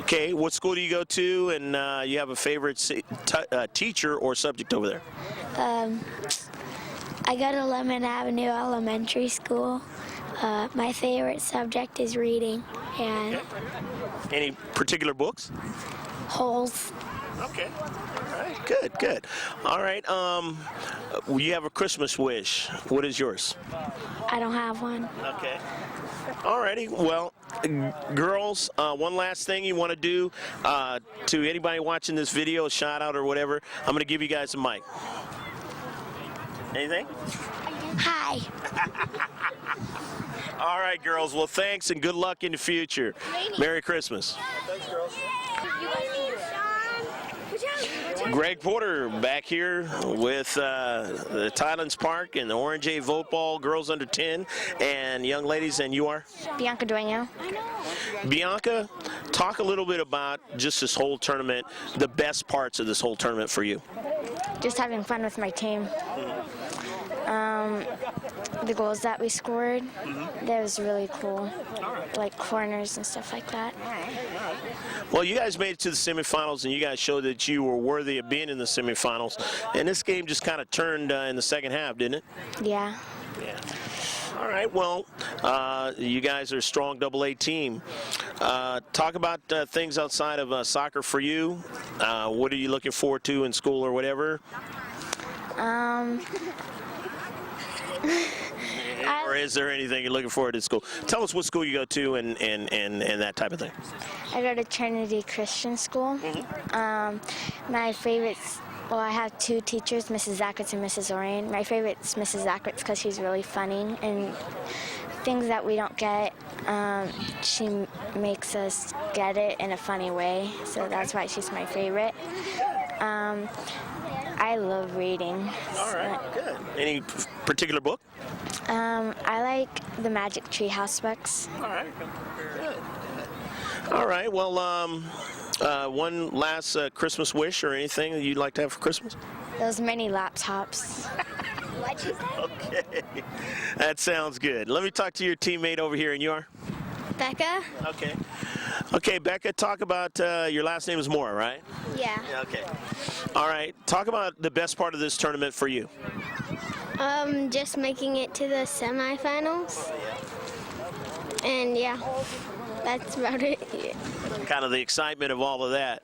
Okay. What school do you go to, and you have a favorite teacher or subject over there? I go to Lemon Avenue Elementary School. My favorite subject is reading and Any particular books? holes. Okay. All right. Good. All right. You have a Christmas wish. What is yours? I don't have one. Okay. All righty. Well, girls, one last thing you want to do to anybody watching this video, a shout out or whatever. I'm going to give you guys a mic. Anything? Hi. All right, girls. Well, thanks and good luck in the future. Merry Christmas. Thanks, girls. Greg Porter back here with the Tidelands Park and the Oranje Voetbal girls under 10 and young ladies, and you are? Bianca Dueño. Bianca, talk a little bit about just this whole tournament, the best parts of this whole tournament for you. Just having fun with my team. The goals that we scored, that was really cool. Like corners and stuff like that. Well, you guys made it to the semifinals, and you guys showed that you were worthy of being in the semifinals. And this game just kind of turned in the second half, didn't it? Yeah. Yeah. All right. Well, you guys are a strong Double-A team. Talk about things outside of soccer for you. What are you looking forward to in school or whatever? Or is there anything you're looking forward to at school? Tell us what school you go to and that type of thing. I go to Trinity Christian School. My favorites, well, I have two teachers, Mrs. Zackritz and Mrs. Oranje. My favorite's Mrs. Zackritz because she's really funny, and things that we don't get, she makes us get it in a funny way, so that's why she's my favorite. I love reading. All right, good. Any particular book? I like the Magic Tree House books. All right, good. All right, well, one last Christmas wish or anything that you'd like to have for Christmas? Those mini laptops. What'd you say? Okay. That sounds good. Let me talk to your teammate over here, and you are? Becca? Okay. Okay, Becca, talk about your last name is Moore, right? Yeah. Okay. All right. Talk about the best part of this tournament for you. Just making it to the semifinals. And yeah, that's about it. Kind of the excitement of all of that.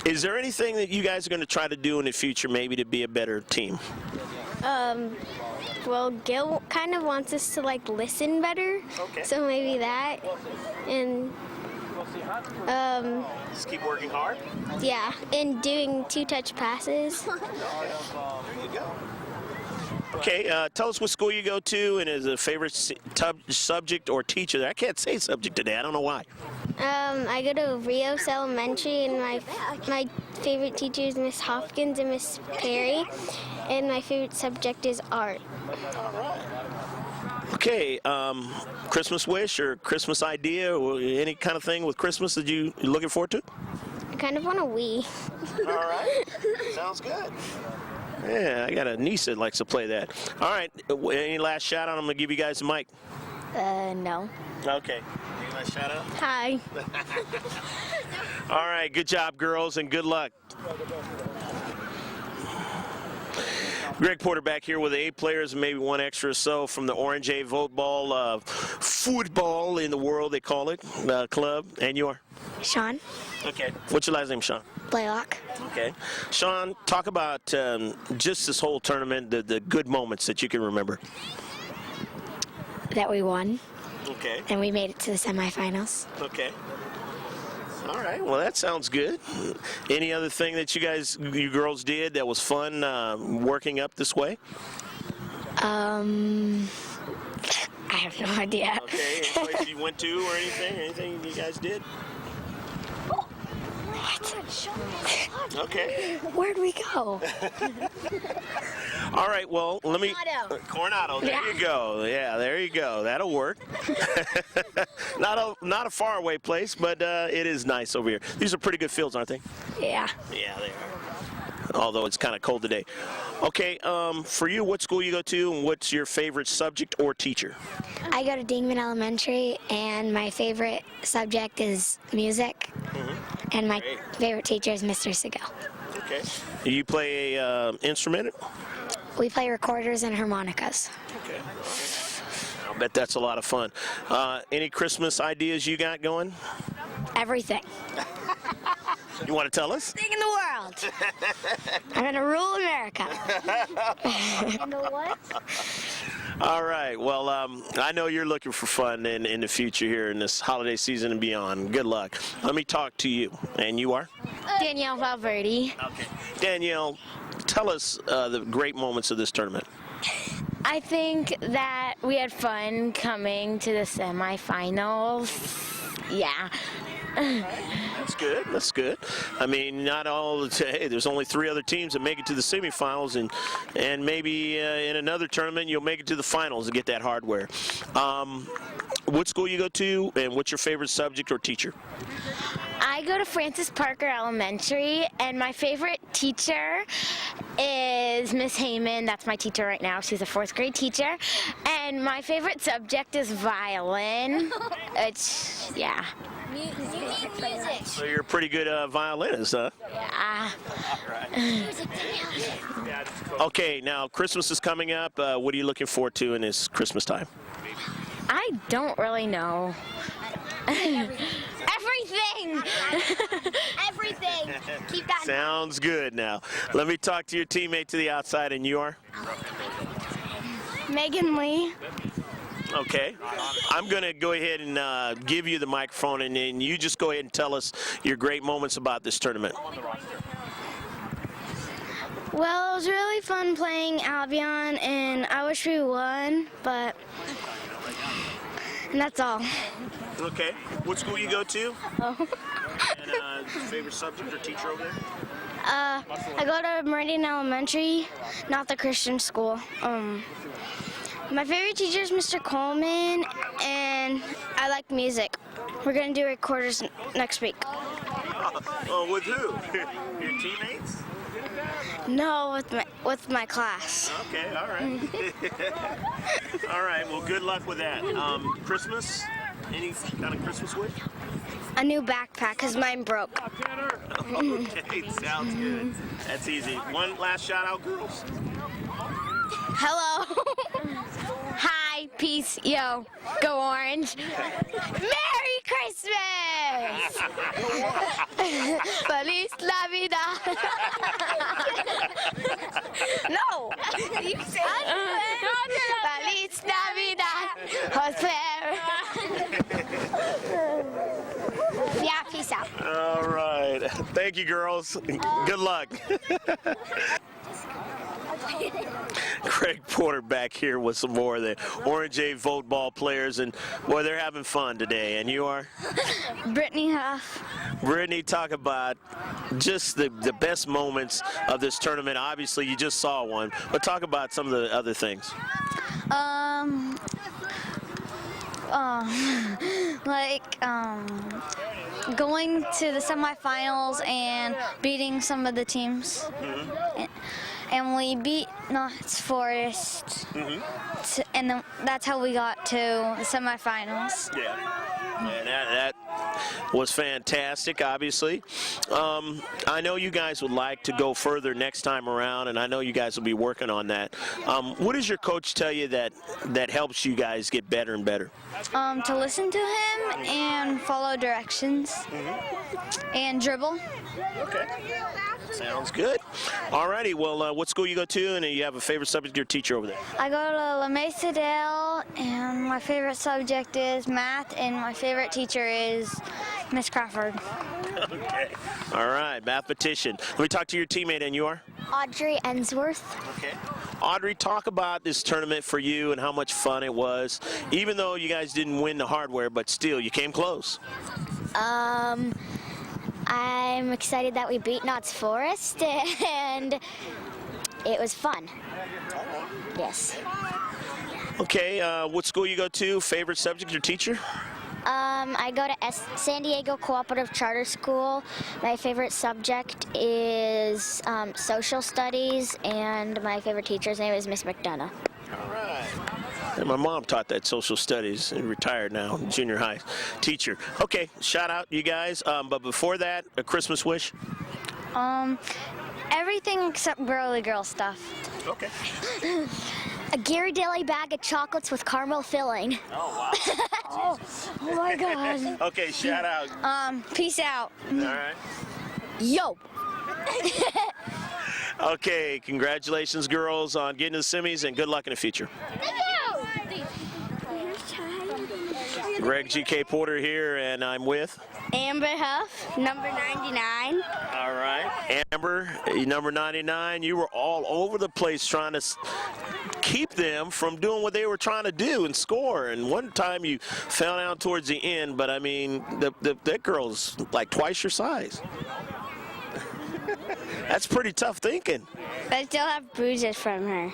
Is there anything that you guys are going to try to do in the future maybe to be a better team? Well, Gil kind of wants us to like listen better. Okay. So maybe that. And Just keep working hard. yeah, and doing two-touch passes. There you go. Okay, tell us what school you go to and is a favorite subject or teacher. I can't say subject today. I don't know why. I go to Rios Elementary, and my favorite teacher is Miss Hopkins and Miss Perry, and my favorite subject is art. Okay, Christmas wish or Christmas idea or any kind of thing with Christmas that you're looking forward to? I kind of want a Wii. All right, sounds good. Yeah, I got a niece that likes to play that. All right, any last shout out? I'm going to give you guys the mic. No. Okay. Any last shout out? Hi. All right, good job, girls, and good luck. Greg Porter back here with 8 players and maybe one extra or so from the Oranje Voetbal, football in the world, they call it, club. And you are? Sean? Okay. What's your last name, Sean? Blaylock. Okay. Sean, talk about just this whole tournament, the good moments that you can remember. That we won, Okay. and we made it to the semifinals. Okay. All right. Well, that sounds good. Any other thing that you girls did that was fun working up this way? I have no idea. Okay. Any place you went to or anything? Anything you guys did? Okay. Where'd we go? All right, well, let me... Coronado, there Yeah. you go. Yeah, there you go. That'll work. Not a faraway place, but it is nice over here. These are pretty good fields, aren't they? Yeah. Yeah, they are. Although it's kind of cold today. Okay, for you, what school you go to, and what's your favorite subject or teacher? I go to Dingman Elementary, and my favorite subject is music. And my Great. favorite teacher is Mr. Segal. Okay. You play a instrument? We play recorders and harmonicas. Okay. I'll bet that's a lot of fun. Any Christmas ideas you got going? Everything. You want to tell us? Thing in the world. I'm gonna rule America. All right. Well, I know you're looking for fun in the future here in this holiday season and beyond. Good luck. Let me talk to you. And you are? Danielle Valverde. Okay. Danielle, tell us the great moments of this tournament. I think that we had fun coming to the semifinals. Yeah. That's good. That's good. I mean, not all. Hey, there's only 3 other teams that make it to the semifinals, and maybe in another tournament you'll make it to the finals and get that hardware. What school you go to, and what's your favorite subject or teacher? I go to Francis Parker Elementary, and my favorite teacher is Miss Heyman. That's my teacher right now. She's a 4th grade teacher. And my favorite subject is violin. Yeah. Music. So you're a pretty good violinist, huh? Okay, now Christmas is coming up. What are you looking forward to in this Christmas time? I don't really know. Everything! Everything. Keep that. Sounds good now. Let me talk to your teammate to the outside, and you are? Megan Lee. Okay. I'm going to go ahead and give you the microphone, and then you just go ahead and tell us your great moments about this tournament. Well, it was really fun playing Albion, and I wish we won, and that's all. Okay. What school you go to? Oh. And favorite subject or teacher over there? I go to Meridian Elementary, not the Christian school. My favorite teacher is Mr. Coleman, and I like music. We're going to do recorders next week. Oh, with who? Your teammates? No, with my class. Okay, all right. All right, well, good luck with that. Christmas? Any kind of Christmas wish? A new backpack because mine broke. Okay, sounds good. That's easy. One last shout out, girls. Hello. Hi, peace, yo, go Orange. Merry Christmas! Feliz Navidad. No. You say Feliz Navidad. Yeah, peace out. All right. Thank you, girls. Good luck. Craig Porter back here with some more of the Oranje Voetbal players, and boy, they're having fun today. And you are? Brittany Huff. Brittany, talk about just the best moments of this tournament. Obviously, you just saw one, but talk about some of the other things. Going to the semifinals and beating some of the teams. And we beat Knott's Forest, and that's how we got to the semifinals. Yeah, and that was fantastic, obviously. I know you guys would like to go further next time around, and I know you guys will be working on that. What does your coach tell you that helps you guys get better and better? To listen to him and follow directions and dribble. Okay. Sounds good. All righty. Well, what school you go to, and you have a favorite subject or teacher over there? I go to La Mesa Dale, and my favorite subject is math, and my favorite teacher is Miss Crawford. Okay. All right, mathematician. Let me talk to your teammate, and you are? Audrey Ensworth. Okay. Audrey, talk about this tournament for you and how much fun it was. Even though you guys didn't win the hardware, but still, you came close. I'm excited that we beat Knott's Forest, and it was fun. Yes. Okay, what school you go to? Favorite subject or teacher? I go to San Diego Cooperative Charter School. My favorite subject is social studies, and my favorite teacher's name is Miss McDonough. All right. And my mom taught that social studies and retired now, junior high teacher. Okay, shout out you guys. But before that, a Christmas wish? Everything except girly girl stuff. Okay. A Ghirardelli bag of chocolates with caramel filling. Oh, wow. Oh my God. Okay, shout out. Peace out. All right. Yo. Okay, congratulations, girls, on getting to the semis, and good luck in the future. Greg G.K. Porter here, and I'm with Amber Huff, number 99. All right. Amber, number 99, you were all over the place trying to keep them from doing what they were trying to do and score. And one time you fell down towards the end, but I mean, that girl's like twice your size. That's pretty tough thinking. But I still have bruises from her.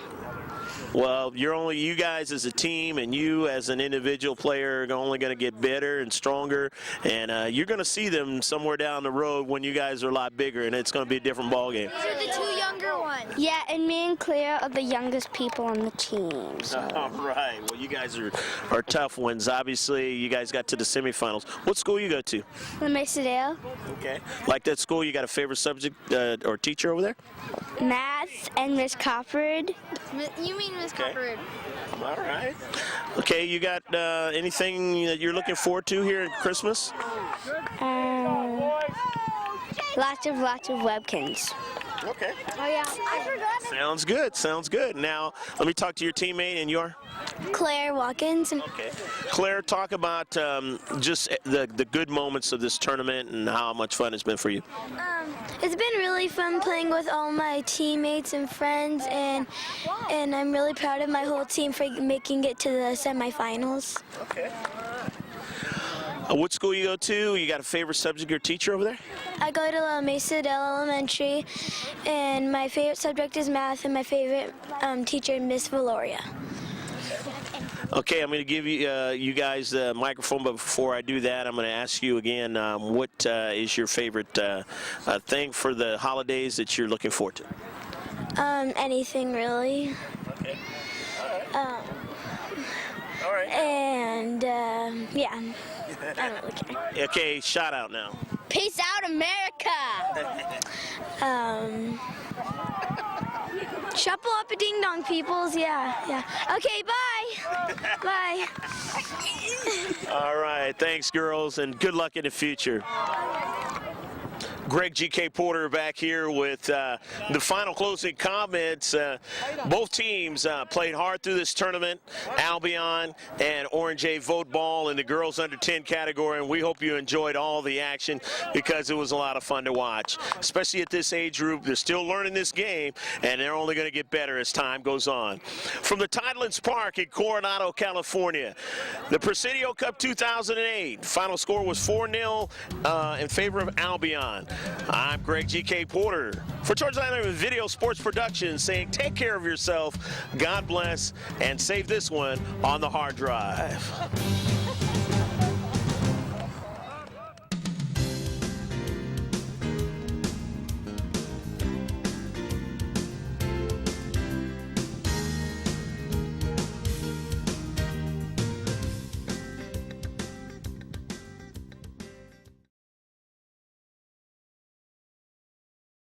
Well, you guys as a team and you as an individual player are only going to get better and stronger, and you're going to see them somewhere down the road when you guys are a lot bigger, and it's going to be a different ballgame. These are the two younger ones. Yeah, and me and Claire are the youngest people on the team. So. All right. Well, you guys are tough ones. Obviously, you guys got to the semifinals. What school you go to? La Mesa Dale. Okay. Like that school, you got a favorite subject or teacher over there? Math and Miss Crawford. You mean Miss Crawford? All right. Okay, you got anything that you're looking forward to here at Christmas? Lots of Webkins. Okay. Oh yeah. I forgot. Sounds good. Sounds good. Now, let me talk to your teammate, and your? Claire Watkins. Okay. Claire, talk about just the good moments of this tournament and how much fun it's been for you. It's been really fun playing with all my teammates and friends, and I'm really proud of my whole team for making it to the semifinals. Okay. What school you go to? You got a favorite subject or teacher over there? I go to La Mesa Dale Elementary, and my favorite subject is math, and my favorite teacher is Miss Valoria. Okay, I'm going to give you guys the microphone, but before I do that, I'm going to ask you again, what is your favorite thing for the holidays that you're looking forward to? Anything really. Okay. All right. And yeah, I don't really care. Okay, shout out now. Peace out, America. Shuffle up a ding dong, peoples. Yeah. Okay, bye. Bye. All right, thanks, girls, and good luck in the future. Greg G.K. Porter back here with the final closing comments. Both teams played hard through this tournament, Albion and Oranje Voetbal in the girls under 10 category, and we hope you enjoyed all the action because it was a lot of fun to watch, especially at this age group. They're still learning this game, and they're only going to get better as time goes on. From the Tidelands Park in Coronado, California, the Presidio Cup 2008. Final score was 4-0 in favor of Albion. I'm Greg G.K. Porter for Georgia Island Video Sports Productions saying take care of yourself, God bless, and save this one on the hard drive.